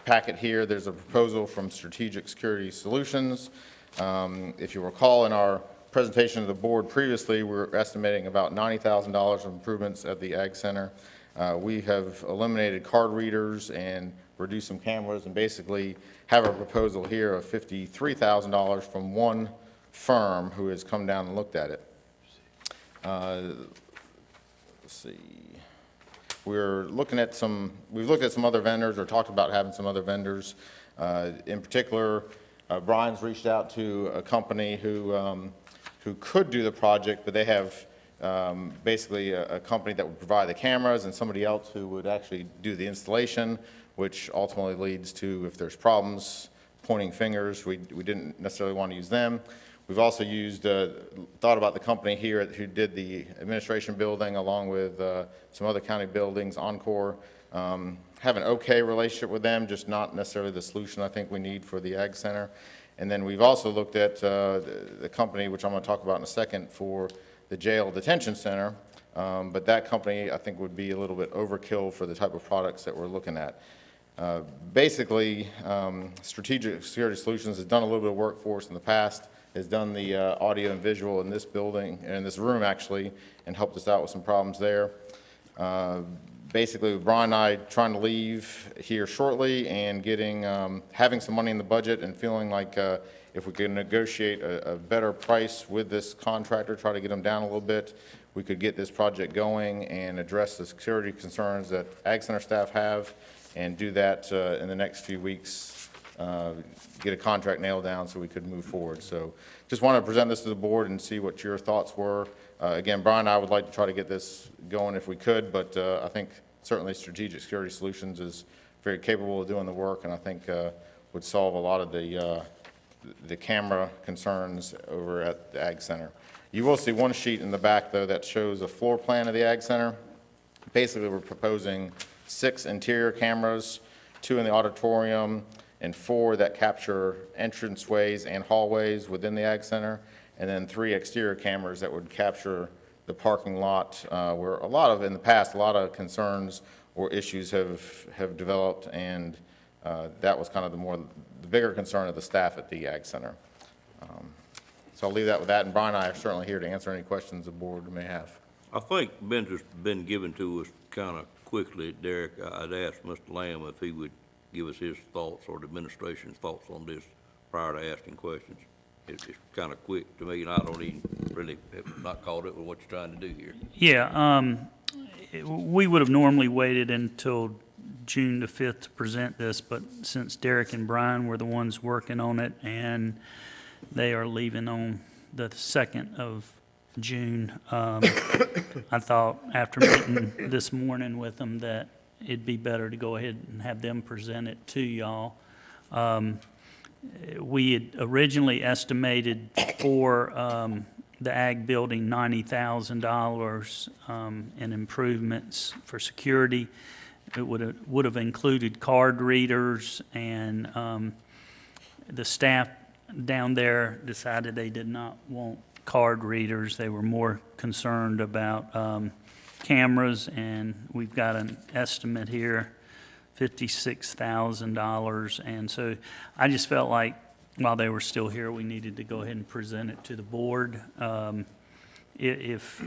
packet here, there's a proposal from Strategic Security Solutions. If you recall, in our presentation to the board previously, we were estimating about $90,000 of improvements at the Ag Center. We have eliminated card readers and reduced some cameras, and basically have a proposal here of $53,000 from one firm who has come down and looked at it. Let's see. We've looked at some other vendors, or talked about having some other vendors. In particular, Brian's reached out to a company who could do the project, but they have basically a company that would provide the cameras and somebody else who would actually do the installation, which ultimately leads to, if there's problems, pointing fingers. We didn't necessarily want to use them. We've also thought about the company here who did the administration building along with some other county buildings, Encore. Have an okay relationship with them, just not necessarily the solution I think we need for the Ag Center. And then we've also looked at the company, which I'm going to talk about in a second, for the jail detention center. But that company, I think, would be a little bit overkill for the type of products that we're looking at. Basically, Strategic Security Solutions has done a little bit of work for us in the past, has done the audio and visual in this building, and in this room actually, and helped us out with some problems there. basically, Brian and I trying to leave here shortly and getting, having some money in the budget and feeling like if we could negotiate a better price with this contractor, try to get them down a little bit, we could get this project going and address the security concerns that Ag Center staff have, and do that in the next few weeks, get a contract nailed down so we could move forward. So just wanted to present this to the board and see what your thoughts were. Again, Brian and I would like to try to get this going if we could, but I think certainly Strategic Security Solutions is very capable of doing the work, and I think would solve a lot of the camera concerns over at the Ag Center. You will see one sheet in the back, though, that shows a floor plan of the Ag Center. Basically, we're proposing 6 interior cameras, 2 in the auditorium, and 4 that capture entranceways and hallways within the Ag Center, and then 3 exterior cameras that would capture the parking lot, where in the past, a lot of concerns or issues have developed, and that was kind of the bigger concern of the staff at the Ag Center. So I'll leave that with that, and Brian and I are certainly here to answer any questions the board may have. I think Ben's been given to us kind of quickly, Derek. I'd asked Mr. Lamb if he would give us his thoughts or the administration's thoughts on this prior to asking questions. It's kind of quick to me, and I don't even really have not caught up with what you're trying to do here. Yeah, we would have normally waited until June the 5th to present this, but since Derek and Brian were the ones working on it, and they are leaving on the 2nd of June, I thought after meeting this morning with them that it'd be better to go ahead and have them present it to y'all. We had originally estimated for the ag building $90,000 in improvements for security. It would have included card readers, and the staff down there decided they did not want card readers. They were more concerned about cameras, and we've got an estimate here, $56,000. And so I just felt like while they were still here, we needed to go ahead and present it to the board. If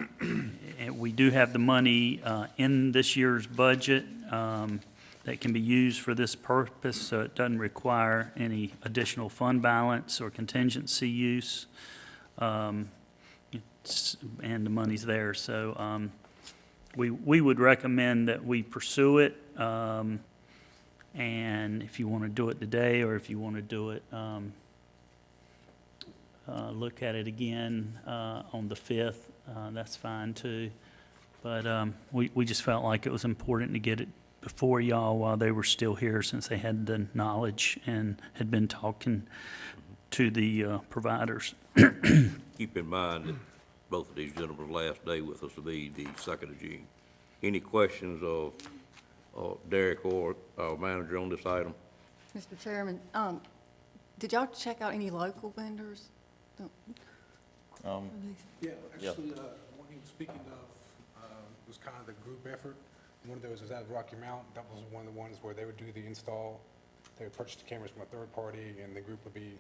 we do have the money in this year's budget that can be used for this purpose, so it doesn't require any additional fund balance or contingency use, and the money's there. So we would recommend that we pursue it, and if you want to do it today, or if you want to do it, look at it again on the 5th, that's fine too. But we just felt like it was important to get it before y'all while they were still here, since they had the knowledge and had been talking to the providers. Keep in mind that both of these gentlemen's last day with us will be the 2nd of June. Any questions of Derek or our manager on this item? Mr. Chairman, did y'all check out any local vendors? Yeah, actually, what he was speaking of was kind of the group effort. One of those was at Rocky Mount. That was one of the ones where they would do the install. They would purchase the cameras from a third party, and the group would be,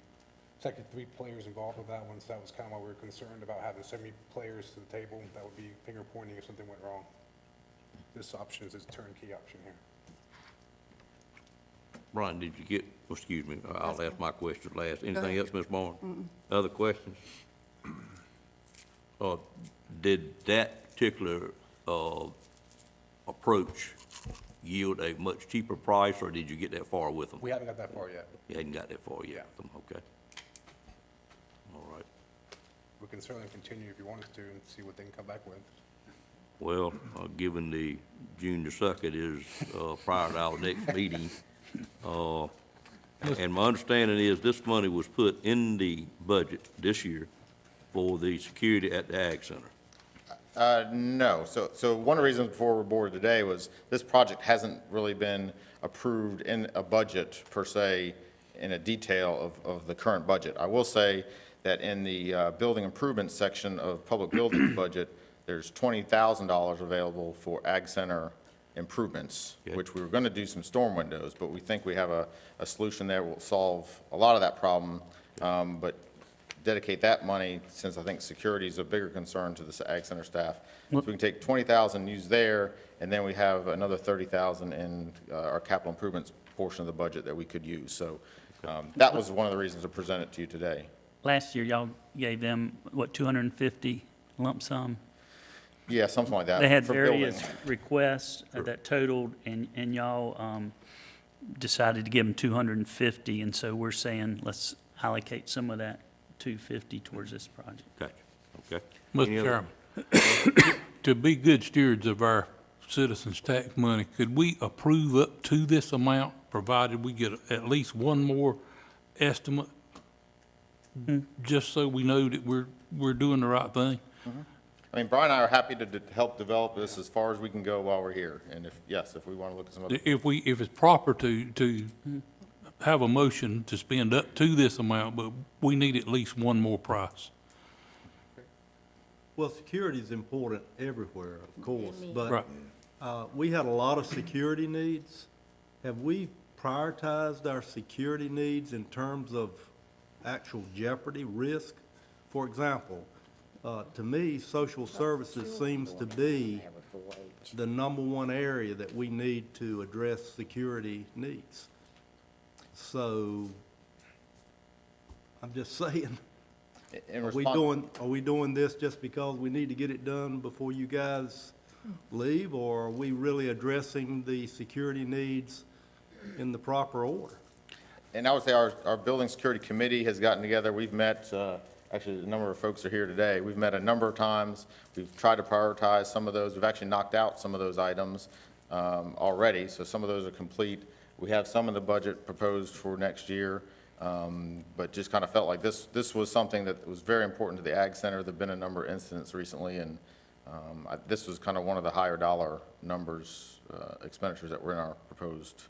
it's actually 3 players involved with that one, so that was kind of why we were concerned about having so many players to the table. That would be finger pointing if something went wrong. This option is a turnkey option here. Brian, did you get, excuse me, I'll ask my question last. Anything else, Ms. Barnes? Other questions? Did that particular approach yield a much cheaper price, or did you get that far with them? We haven't got that far yet. You hadn't got that far yet with them, okay. All right. We can certainly continue if you want us to and see what they can come back with. Well, given the June the 2nd is prior to our next meeting, and my understanding is this money was put in the budget this year for the security at the Ag Center. No. So one of the reasons before we're board today was this project hasn't really been approved in a budget per se, in a detail of the current budget. I will say that in the building improvement section of public buildings budget, there's $20,000 available for Ag Center improvements, which we were going to do some storm windows, but we think we have a solution there that will solve a lot of that problem. But dedicate that money, since I think security is a bigger concern to the Ag Center staff. So we can take 20,000, use there, and then we have another 30,000 in our capital improvements portion of the budget that we could use. So that was one of the reasons to present it to you today. Last year, y'all gave them, what, 250 lump sum? Yeah, something like that. They had for various building. requests that totaled, and y'all decided to give them 250, and so we're saying, let's allocate some of that 250 towards this project. Gotcha, okay. Mr. Chairman, to be good stewards of our citizens' tax money, could we approve up to this amount, provided we get at least one more estimate? Just so we know that we're doing the right thing? I mean, Brian and I are happy to help develop this as far as we can go while we're here. And if we want to look at some other. If it's proper to have a motion to spend up to this amount, but we need at least one more price. Well, security is important everywhere, of course, Right. but we had a lot of security needs. Have we prioritized our security needs in terms of actual jeopardy, risk? For example, to me, social services seems to be the #1 area that we need to address security needs. So, I'm just saying, are we doing this just because we need to get it done before you guys leave, or are we really addressing the security needs in the proper order? And I would say our building security committee has gotten together. We've met, actually, a number of folks are here today. We've met a number of times. We've tried to prioritize some of those. We've actually knocked out some of those items already, so some of those are complete. We have some in the budget proposed for next year, but just kind of felt like this was something that was very important to the Ag Center. There've been a number of incidents recently, and this was kind of one of the higher dollar numbers, expenditures that were in our proposed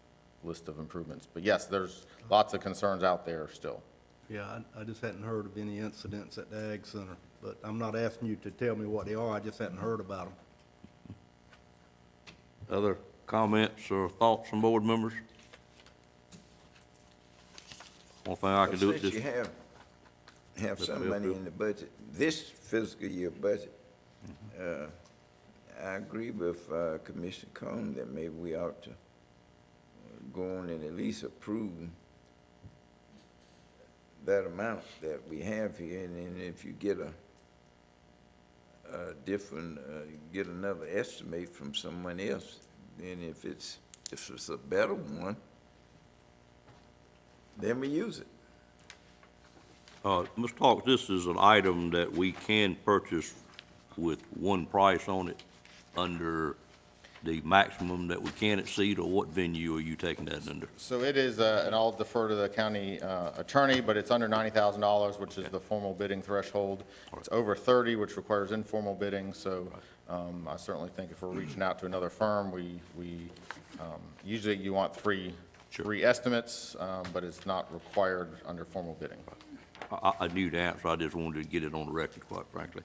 list of improvements. But yes, there's lots of concerns out there still. Yeah, I just hadn't heard of any incidents at the Ag Center, but I'm not asking you to tell me what they are, I just hadn't heard about them. Other comments or thoughts from board members? One thing I can do is Since just. you have some money in the budget, this fiscal year budget, I agree with Commissioner Cone that maybe we ought to go on and at least approve that amount that we have here, and then if you get a different, get another estimate from someone else, then if it's a better one, then we use it. Mr. Hawks, this is an item that we can purchase with one price on it under the maximum that we can exceed, or what venue are you taking that under? So it is, and I'll defer to the county attorney, but it's under $90,000, which is the formal bidding threshold. It's over 30, which requires informal bidding, so I certainly think if we're reaching out to another firm, usually you want three estimates, but it's not required under formal bidding. I knew the answer, I just wanted to get it on the record, quite frankly.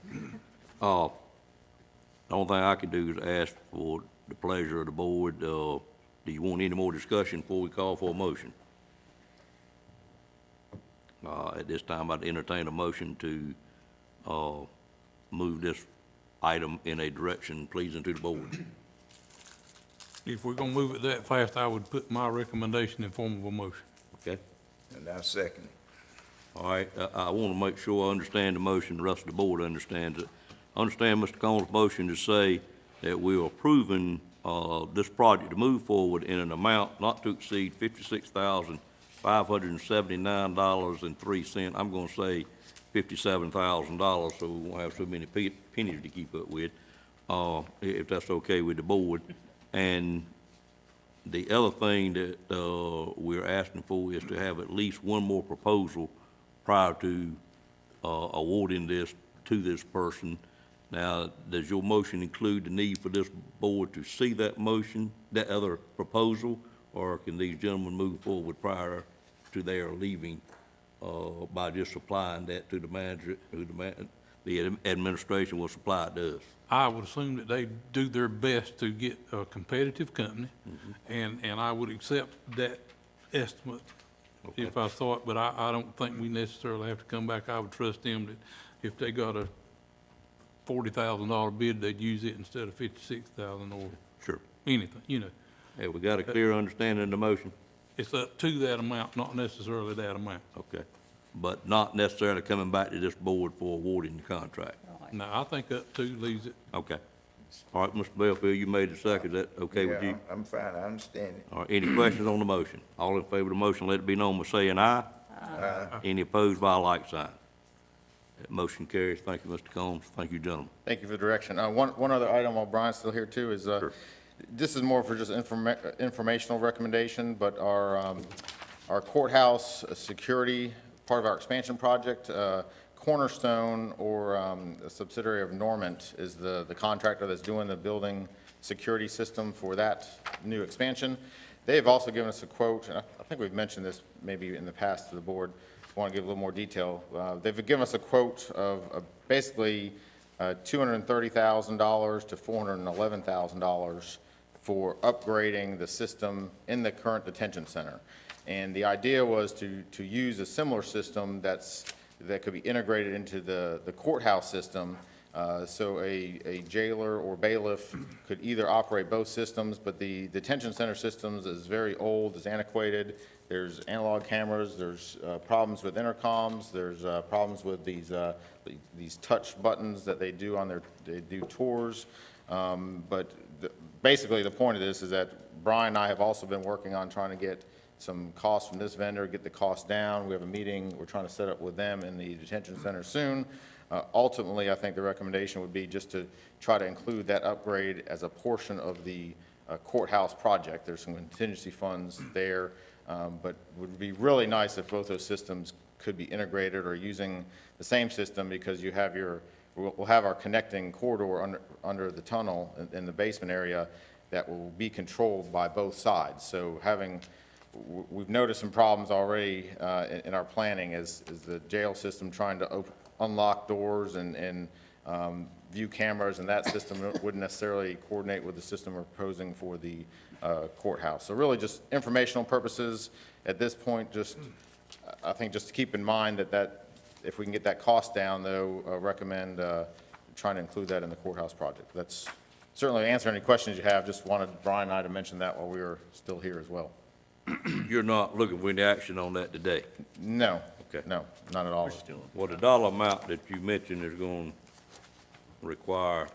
The only thing I can do is ask for the pleasure of the board. Do you want any more discussion before we call for a motion? At this time, I'd entertain a motion to move this item in a direction pleasing to the board. If we're gonna move it that fast, I would put my recommendation in form of a motion. Okay? And I second it. All right, I want to make sure I understand the motion, the rest of the board understands it. I understand Mr. Cohn's motion to say that we are approving this project to move forward in an amount not to exceed $56,579.03. I'm going to say $57,000, so we won't have so many pennies to keep up with, if that's okay with the board. And the other thing that we're asking for is to have at least one more proposal prior to awarding this to this person. Now, does your motion include the need for this board to see that motion, that other proposal, or can these gentlemen move forward prior to their leaving by just supplying that to the manager, who the administration will supply it to us? I would assume that they do their best to get a competitive company, and I would accept that estimate if I saw it, but I don't think we necessarily have to come back. I would trust them that if they got a $40,000 bid, they'd use it instead of 56,000 or Sure. anything, you know. Yeah, we got a clear understanding of the motion? It's up to that amount, not necessarily that amount. Okay. But not necessarily coming back to this board for awarding the contract? No, I think up to leaves it. Okay. All right, Mr. Belfield, you made the second. Is that okay with you? I'm fine, I understand it. All right, any questions on the motion? All in favor of the motion, let it be known by saying aye. Aye. Any opposed by a like sign? That motion carries. Thank you, Mr. Combs. Thank you, gentlemen. Thank you for the direction. One other item while Brian's still here too is, this is more for just informational recommendation, but our courthouse security, part of our expansion project, Cornerstone, or a subsidiary of Normant, is the contractor that's doing the building security system for that new expansion. They've also given us a quote, and I think we've mentioned this maybe in the past to the board. I want to give a little more detail. They've given us a quote of basically $230,000 to $411,000 for upgrading the system in the current detention center. And the idea was to use a similar system that could be integrated into the courthouse system, so a jailer or bailiff could either operate both systems, but the detention center systems is very old, is antiquated. There's analog cameras, there's problems with intercoms, there's problems with these touch buttons that they do on they do tours. But basically the point of this is that Brian and I have also been working on trying to get some costs from this vendor, get the cost down. We have a meeting we're trying to set up with them in the detention center soon. Ultimately, I think the recommendation would be just to try to include that upgrade as a portion of the courthouse project. There's some contingency funds there, but it would be really nice if both those systems could be integrated or using the same system, because you have we'll have our connecting corridor under the tunnel in the basement area that will be controlled by both sides. So we've noticed some problems already in our planning is the jail system trying to unlock doors and view cameras, and that system wouldn't necessarily coordinate with the system we're proposing for the courthouse. So really just informational purposes at this point, I think just to keep in mind that if we can get that cost down, though, recommend trying to include that in the courthouse project. That's certainly answer any questions you have. Just wanted Brian and I to mention that while we were still here as well. You're not looking for any action on that today? No. Okay. No, not at all. Well, the dollar amount that you mentioned is going to require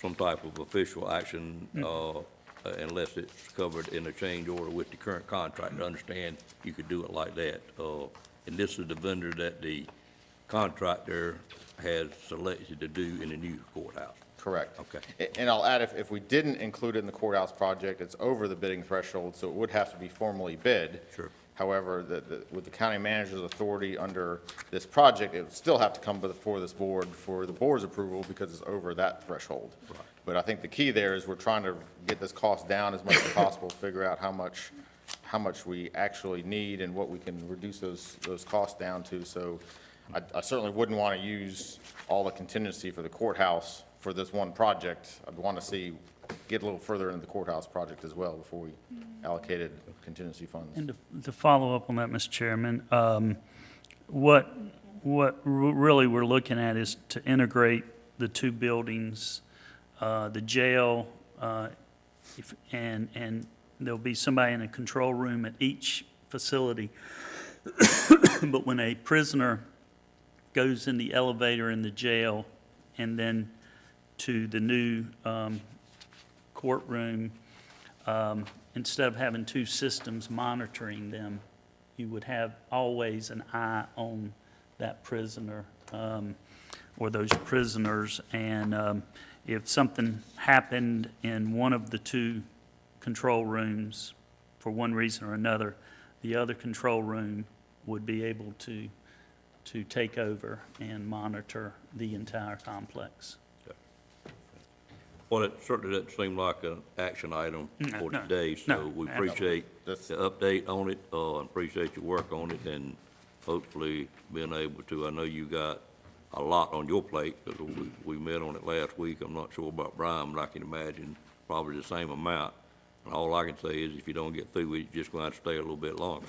some type of official action, unless it's covered in a change order with the current contract. To understand, you could do it like that. And this is the vendor that the contractor has selected to do in the new courthouse. Correct. Okay. And I'll add, if we didn't include it in the courthouse project, it's over the bidding threshold, so it would have to be formally bid. Sure. However, with the county manager's authority under this project, it would still have to come before this board for the board's approval because it's over that threshold. Right. But I think the key there is we're trying to get this cost down as much as possible, figure out how much we actually need and what we can reduce those costs down to. So I certainly wouldn't want to use all the contingency for the courthouse for this one project. I'd want to get a little further into the courthouse project as well before we allocated contingency funds. And to follow up on that, Mr. Chairman, what really we're looking at is to integrate the two buildings, the jail, and there'll be somebody in a control room at each facility. But when a prisoner goes in the elevator in the jail and then to the new courtroom, instead of having two systems monitoring them, you would have always an eye on that prisoner or those prisoners. And if something happened in one of the two control rooms for one reason or another, the other control room would be able to take over and monitor the entire complex. Well, it certainly doesn't seem like an action item for No, today, so we appreciate the absolutely. update on it, and appreciate your work on it, and hopefully being able to, I know you got a lot on your plate, because we met on it last week. I'm not sure about Brian, but I can imagine probably the same amount. All I can say is if you don't get through with it, you're just going to have to stay a little bit longer.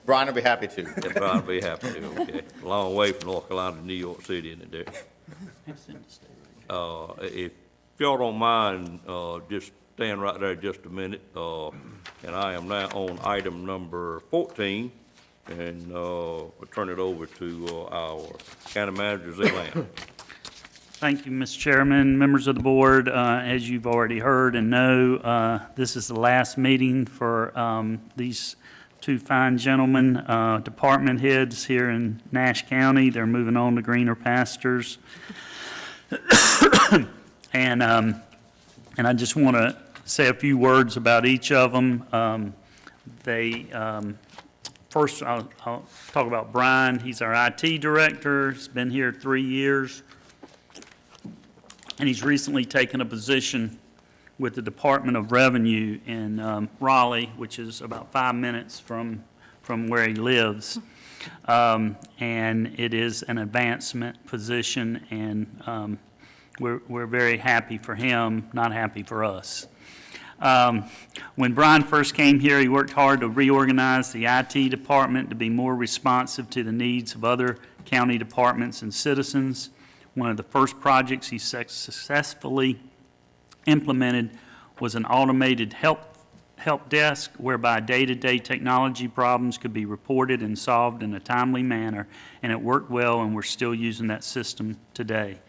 Brian will be happy to. Yeah, Brian will be happy to, okay. A long way from North Carolina to New York City, isn't it, Derek? If y'all don't mind, just stand right there just a minute. And I am now on item number 14, and I'll turn it over to our county manager, Zeeland. Thank you, Mr. Chairman, members of the board. As you've already heard and know, this is the last meeting for these two fine gentlemen, department heads here in Nash County. They're moving on to greener pastures. And I just want to say a few words about each of them. First, I'll talk about Brian. He's our IT director. He's been here 3 years. And he's recently taken a position with the Department of Revenue in Raleigh, which is about 5 minutes from where he lives. And it is an advancement position, and we're very happy for him, not happy for us. When Brian first came here, he worked hard to reorganize the IT department to be more responsive to the needs of other county departments and citizens. One of the first projects he successfully implemented was an automated help desk whereby day-to-day technology problems could be reported and solved in a timely manner, and it worked well, and we're still using that system today.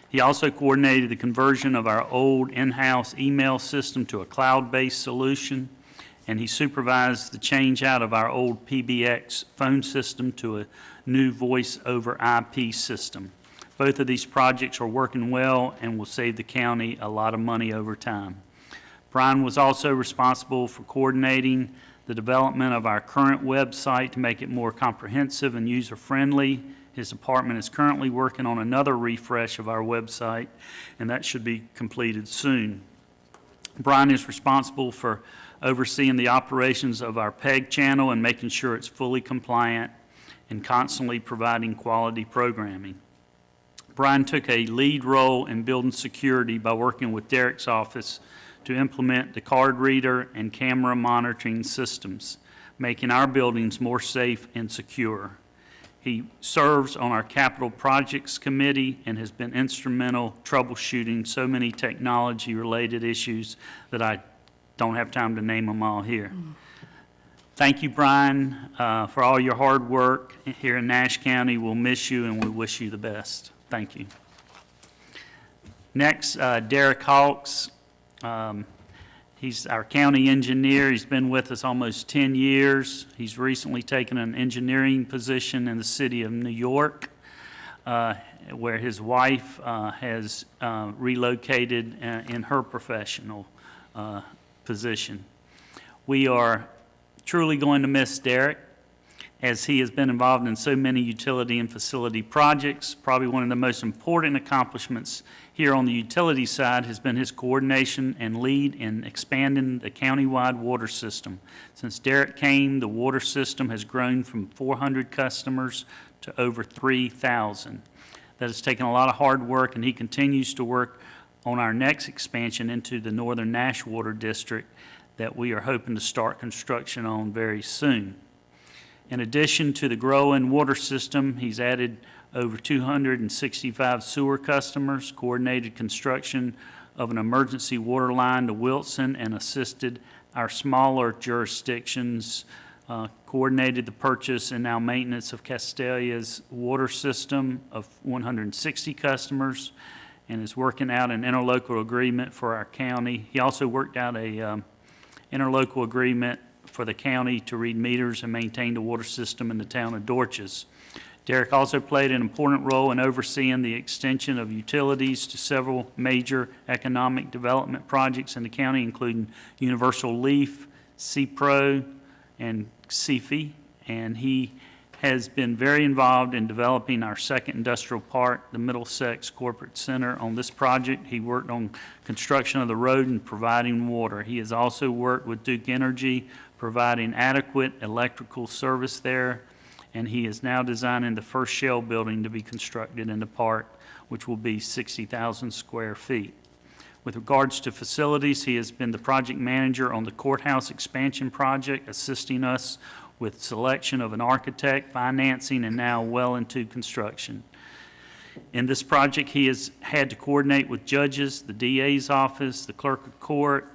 He also coordinated the conversion of our old in-house email system to a cloud-based solution, and he supervised the change out of our old PBX phone system to a new voice over IP system. Both of these projects are working well and will save the county a lot of money over time. Brian was also responsible for coordinating the development of our current website to make it more comprehensive and user-friendly. His department is currently working on another refresh of our website, and that should be completed soon. Brian is responsible for overseeing the operations of our PEG channel and making sure it's fully compliant and constantly providing quality programming. Brian took a lead role in building security by working with Derek's office to implement the card reader and camera monitoring systems, making our buildings more safe and secure. He serves on our Capital Projects Committee and has been instrumental troubleshooting so many technology-related issues that I don't have time to name them all here. Thank you, Brian, for all your hard work here in Nash County. We'll miss you, and we wish you the best. Thank you. Next, Derek Hawks. He's our county engineer. He's been with us almost 10 years. He's recently taken an engineering position in the city of New York, where his wife has relocated in her professional position. We are truly going to miss Derek, as he has been involved in so many utility and facility projects. Probably one of the most important accomplishments here on the utility side has been his coordination and lead in expanding the countywide water system. Since Derek came, the water system has grown from 400 customers to over 3,000. That has taken a lot of hard work, and he continues to work on our next expansion into the Northern Nash Water District that we are hoping to start construction on very soon. In addition to the growing water system, he's added over 265 sewer customers, coordinated construction of an emergency water line to Wilson, and assisted our smaller jurisdictions, coordinated the purchase and now maintenance of Castalia's water system of 160 customers, and is working out an interlocal agreement for our county. He also worked out a interlocal agreement for the county to read meters and maintain the water system in the town of Dorches. Derek also played an important role in overseeing the extension of utilities to several major economic development projects in the county, including Universal Leaf, CPRO, and CFE, and he has been very involved in developing our second industrial park, the Middlesex Corporate Center. On this project, he worked on construction of the road and providing water. He has also worked with Duke Energy, providing adequate electrical service there, and he is now designing the first shell building to be constructed in the park, which will be 60,000 square feet. With regards to facilities, he has been the project manager on the courthouse expansion project, assisting us with selection of an architect, financing, and now well into construction. In this project, he has had to coordinate with judges, the DA's office, the clerk of court,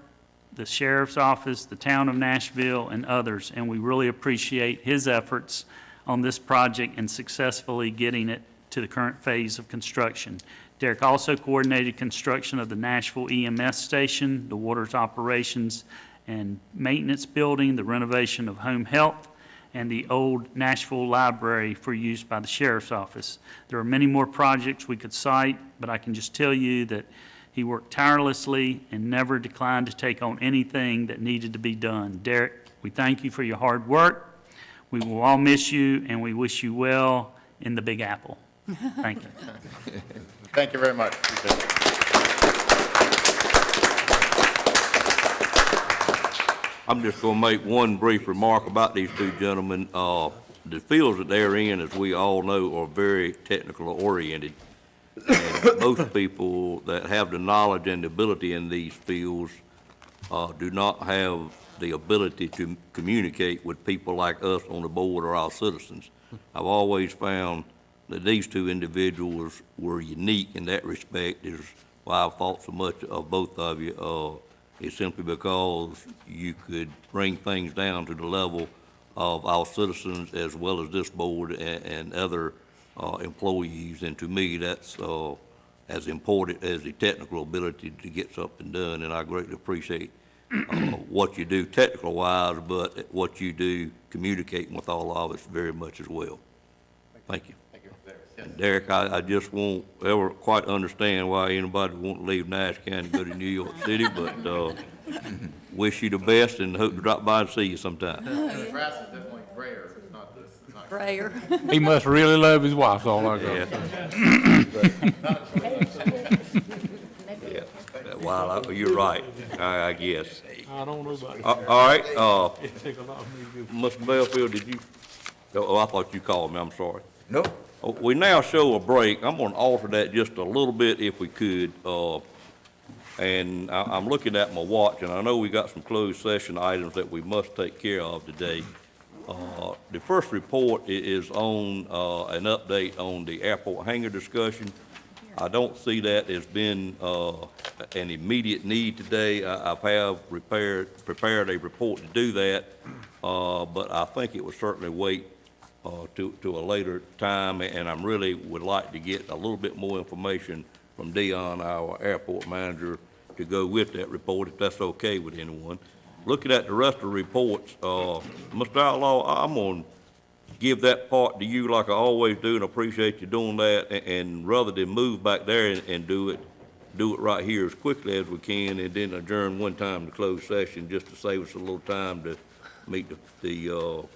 the sheriff's office, the town of Nashville, and others, and we really appreciate his efforts on this project and successfully getting it to the current phase of construction. Derek also coordinated construction of the Nashville EMS station, the water's operations and maintenance building, the renovation of home health, and the old Nashville Library for use by the Sheriff's Office. There are many more projects we could cite, but I can just tell you that he worked tirelessly and never declined to take on anything that needed to be done. Derek, we thank you for your hard work. We will all miss you, and we wish you well in the Big Apple. Thank you. Thank you very much. Appreciate it. I'm just going to make one brief remark about these two gentlemen. The fields that they're in, as we all know, are very technical oriented. And most people that have the knowledge and the ability in these fields do not have the ability to communicate with people like us on the board or our citizens. I've always found that these two individuals were unique in that respect, is why I've thought so much of both of you. It's simply because you could bring things down to the level of our citizens as well as this board and other employees, and to me, that's as important as the technical ability to get something done, and I greatly appreciate what you do technical-wise, but what you do communicating with all of us very much as well. Thank you. And Derek, I just won't ever quite understand why anybody won't leave Nash County and go to New York City, but wish you the best and hope to drop by and see you sometime. The grass is definitely grayer, it's not this, it's not Grayer. He must really love his wife, all I got. Yeah. Well, you're right, I guess. I don't know about it. All right, It take a lot of me to Mr. Belfield, did you, oh, I thought you called me, I'm sorry. Nope. We now show a break. I'm going to alter that just a little bit if we could. And I'm looking at my watch, and I know we got some closed session items that we must take care of today. The first report is on an update on the airport hangar discussion. I don't see that as being an immediate need today. I have prepared a report to do that, but I think it would certainly wait to a later time, and I really would like to get a little bit more information from Dion, our airport manager, to go with that report, if that's okay with anyone. Looking at the rest of the reports, Mr. Outlaw, I'm going to give that part to you like I always do, and appreciate you doing that, and rather than move back there and do it right here as quickly as we can, and then adjourn one time to close session, just to save us a little time to meet the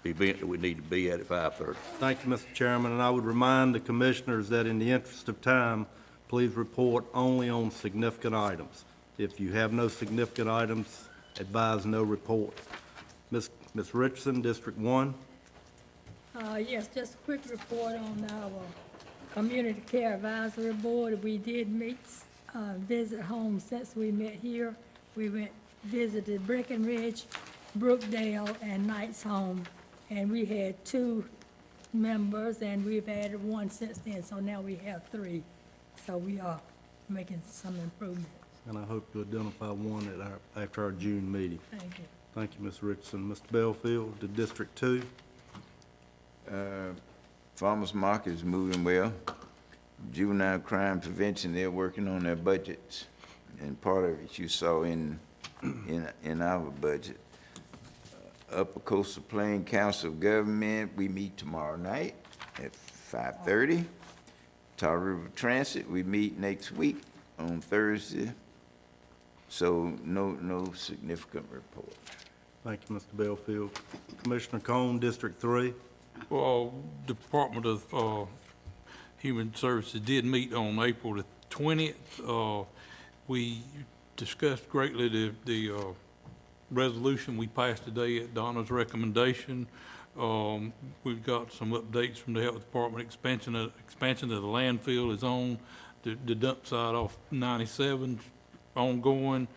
event that we need to be at 5:30. Thank you, Mr. Chairman, and I would remind the commissioners that in the interest of time, please report only on significant items. If you have no significant items, advise no report. Ms. Richardson, District 1. Yes, just a quick report on our Community Care Advisory Board. We did meet, visit homes since we met here. We visited Breckenridge, Brookdale, and Knight's Home, and we had 2 members, and we've added 1 since then, so now we have 3. So we are making some improvement. And I hope to identify one after our June meeting. Thank you. Thank you, Ms. Richardson. Mr. Belfield, to District 2. Farmers Market is moving well. Juvenile crime prevention, they're working on their budgets, and part of it you saw in our budget. Upper Coastal Plain Council of Government, we meet tomorrow night at 5:30. Tar River Transit, we meet next week on Thursday. So no significant report. Thank you, Mr. Belfield. Commissioner Cone, District 3. Well, Department of Human Services did meet on April the 20th. We discussed greatly the resolution we passed today at Donna's recommendation. We've got some updates from the Health Department. Expansion of the landfill is on. the dump site off 97's ongoing.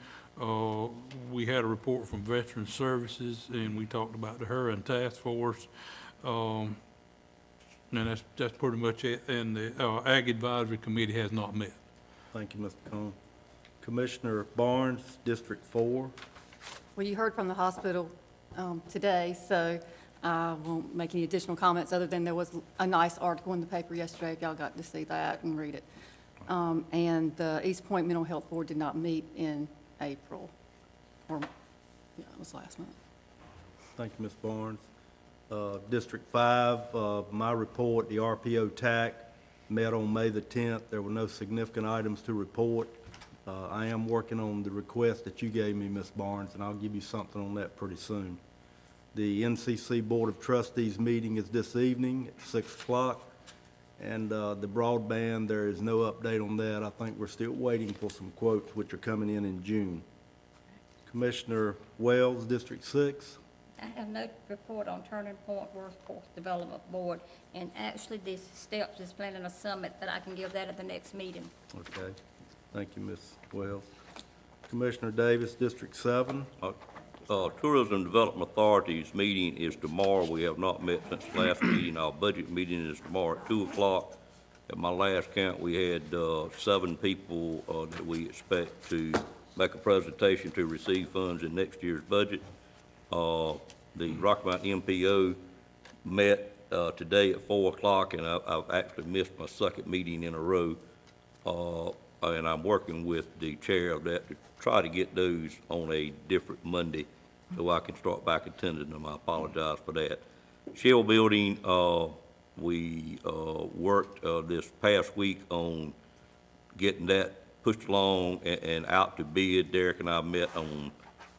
We had a report from Veteran Services, and we talked about the Hurricane Task Force. And that's pretty much it. And the Ag Advisory Committee has not met. Thank you, Mr. Cohn. Commissioner Barnes, District 4. Well, you heard from the hospital today, so I won't make any additional comments other than there was a nice article in the paper yesterday, if y'all got to see that and read it. And the East Point Mental Health Board did not meet in April, or, yeah, it was last month. Thank you, Ms. Barnes. District 5, my report, the RPO TAC met on May the 10th. There were no significant items to report. I am working on the request that you gave me, Ms. Barnes, and I'll give you something on that pretty soon. The NCC Board of Trustees meeting is this evening at 6 o'clock. And the broadband, there is no update on that. I think we're still waiting for some quotes, which are coming in June. Commissioner Wells, District 6. I have no report on Turning Point Workforce Development Board, and actually this STEPS is planning a summit, but I can give that at the next meeting. Okay. Thank you, Ms. Wells. Commissioner Davis, District 7. Tourism Development Authority's meeting is tomorrow. We have not met since the last meeting. Our budget meeting is tomorrow at 2 o'clock. At my last count, we had 7 people that we expect to make a presentation to receive funds in next year's budget. The Rocky Mountain MPO met today at 4 o'clock, and I've actually missed my second meeting in a row. And I'm working with the chair of that to try to get those on a different Monday so I can start back attending them. I apologize for that. Shell Building, we worked this past week on getting that pushed along and out to bid. Derek and I met on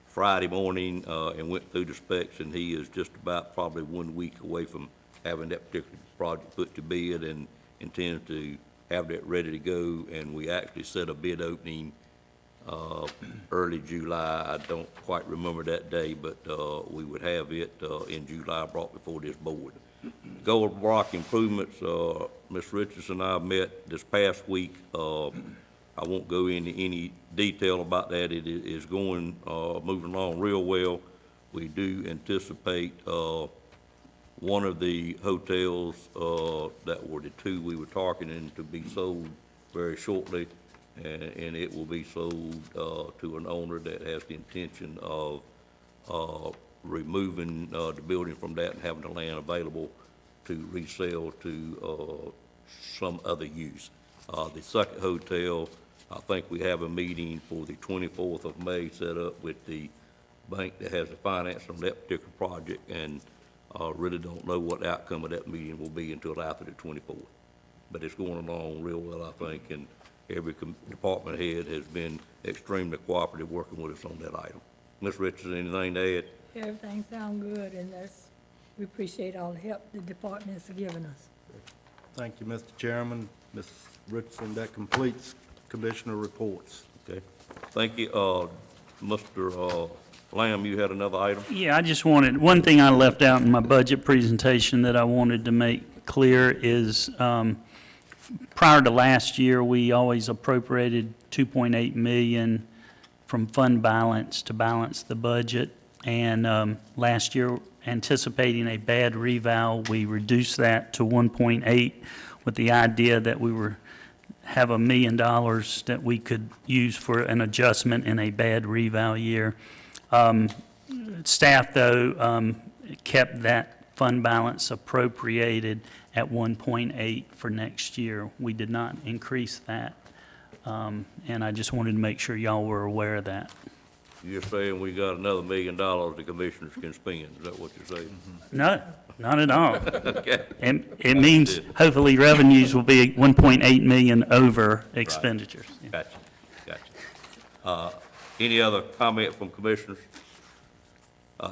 Friday morning and went through the specs, and he is just about probably 1 week away from having that particular project put to bid and intends to have that ready to go. And we actually set a bid opening early July. I don't quite remember that day, but we would have it in July brought before this board. Gold Rock Improvements, Ms. Richardson and I met this past week. I won't go into any detail about that. It is going, moving along real well. We do anticipate one of the hotels that were the 2 we were targeting to be sold very shortly, and it will be sold to an owner that has the intention of removing the building from that and having the land available to resell to some other use. The second hotel, I think we have a meeting for the 24th of May set up with the bank that has the finance on that particular project, and really don't know what the outcome of that meeting will be until after the 24th. But it's going along real well, I think, and every department head has been extremely cooperative working with us on that item. Ms. Richardson, anything to add? Everything sounds good, and we appreciate all the help the department has given us. Thank you, Mr. Chairman. Ms. Richardson, that completes Commissioner reports. Okay. Thank you. Mr. Lamb, you had another item? Yeah, I just wanted, one thing I left out in my budget presentation that I wanted to make clear is, prior to last year, we always appropriated $2.8 million from fund balance to balance the budget. And last year, anticipating a bad reval, we reduced that to 1.8 with the idea that we were have $1 million that we could use for an adjustment in a bad reval year. Staff, though, kept that fund balance appropriated at 1.8 for next year. We did not increase that, and I just wanted to make sure y'all were aware of that. You're saying we got another $1 million the commissioners can spend, is that what you're saying? No, not at all. Okay. And it means hopefully revenues will be 1.8 million over expenditures. Right. Gotcha. Any other comment from commissioners?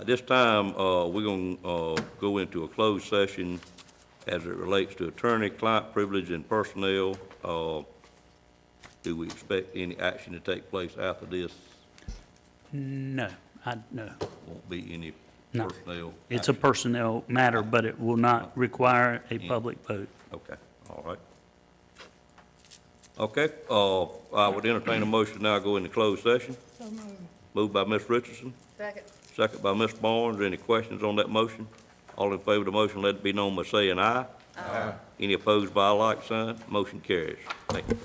This time, we're going to go into a closed session as it relates to attorney, client privilege, and personnel. Do we expect any action to take place after this? No, no. Won't be any No. personnel? It's a personnel matter, but it will not require a public vote. Okay, all Okay, I would entertain a motion now go into closed session. So moved. Moved by Ms. Richardson, Second. second by Ms. Barnes. Any questions on that motion? All in favor of the motion, let it be known by saying aye. Aye. Any opposed by a like sign? Motion carries. Thank you.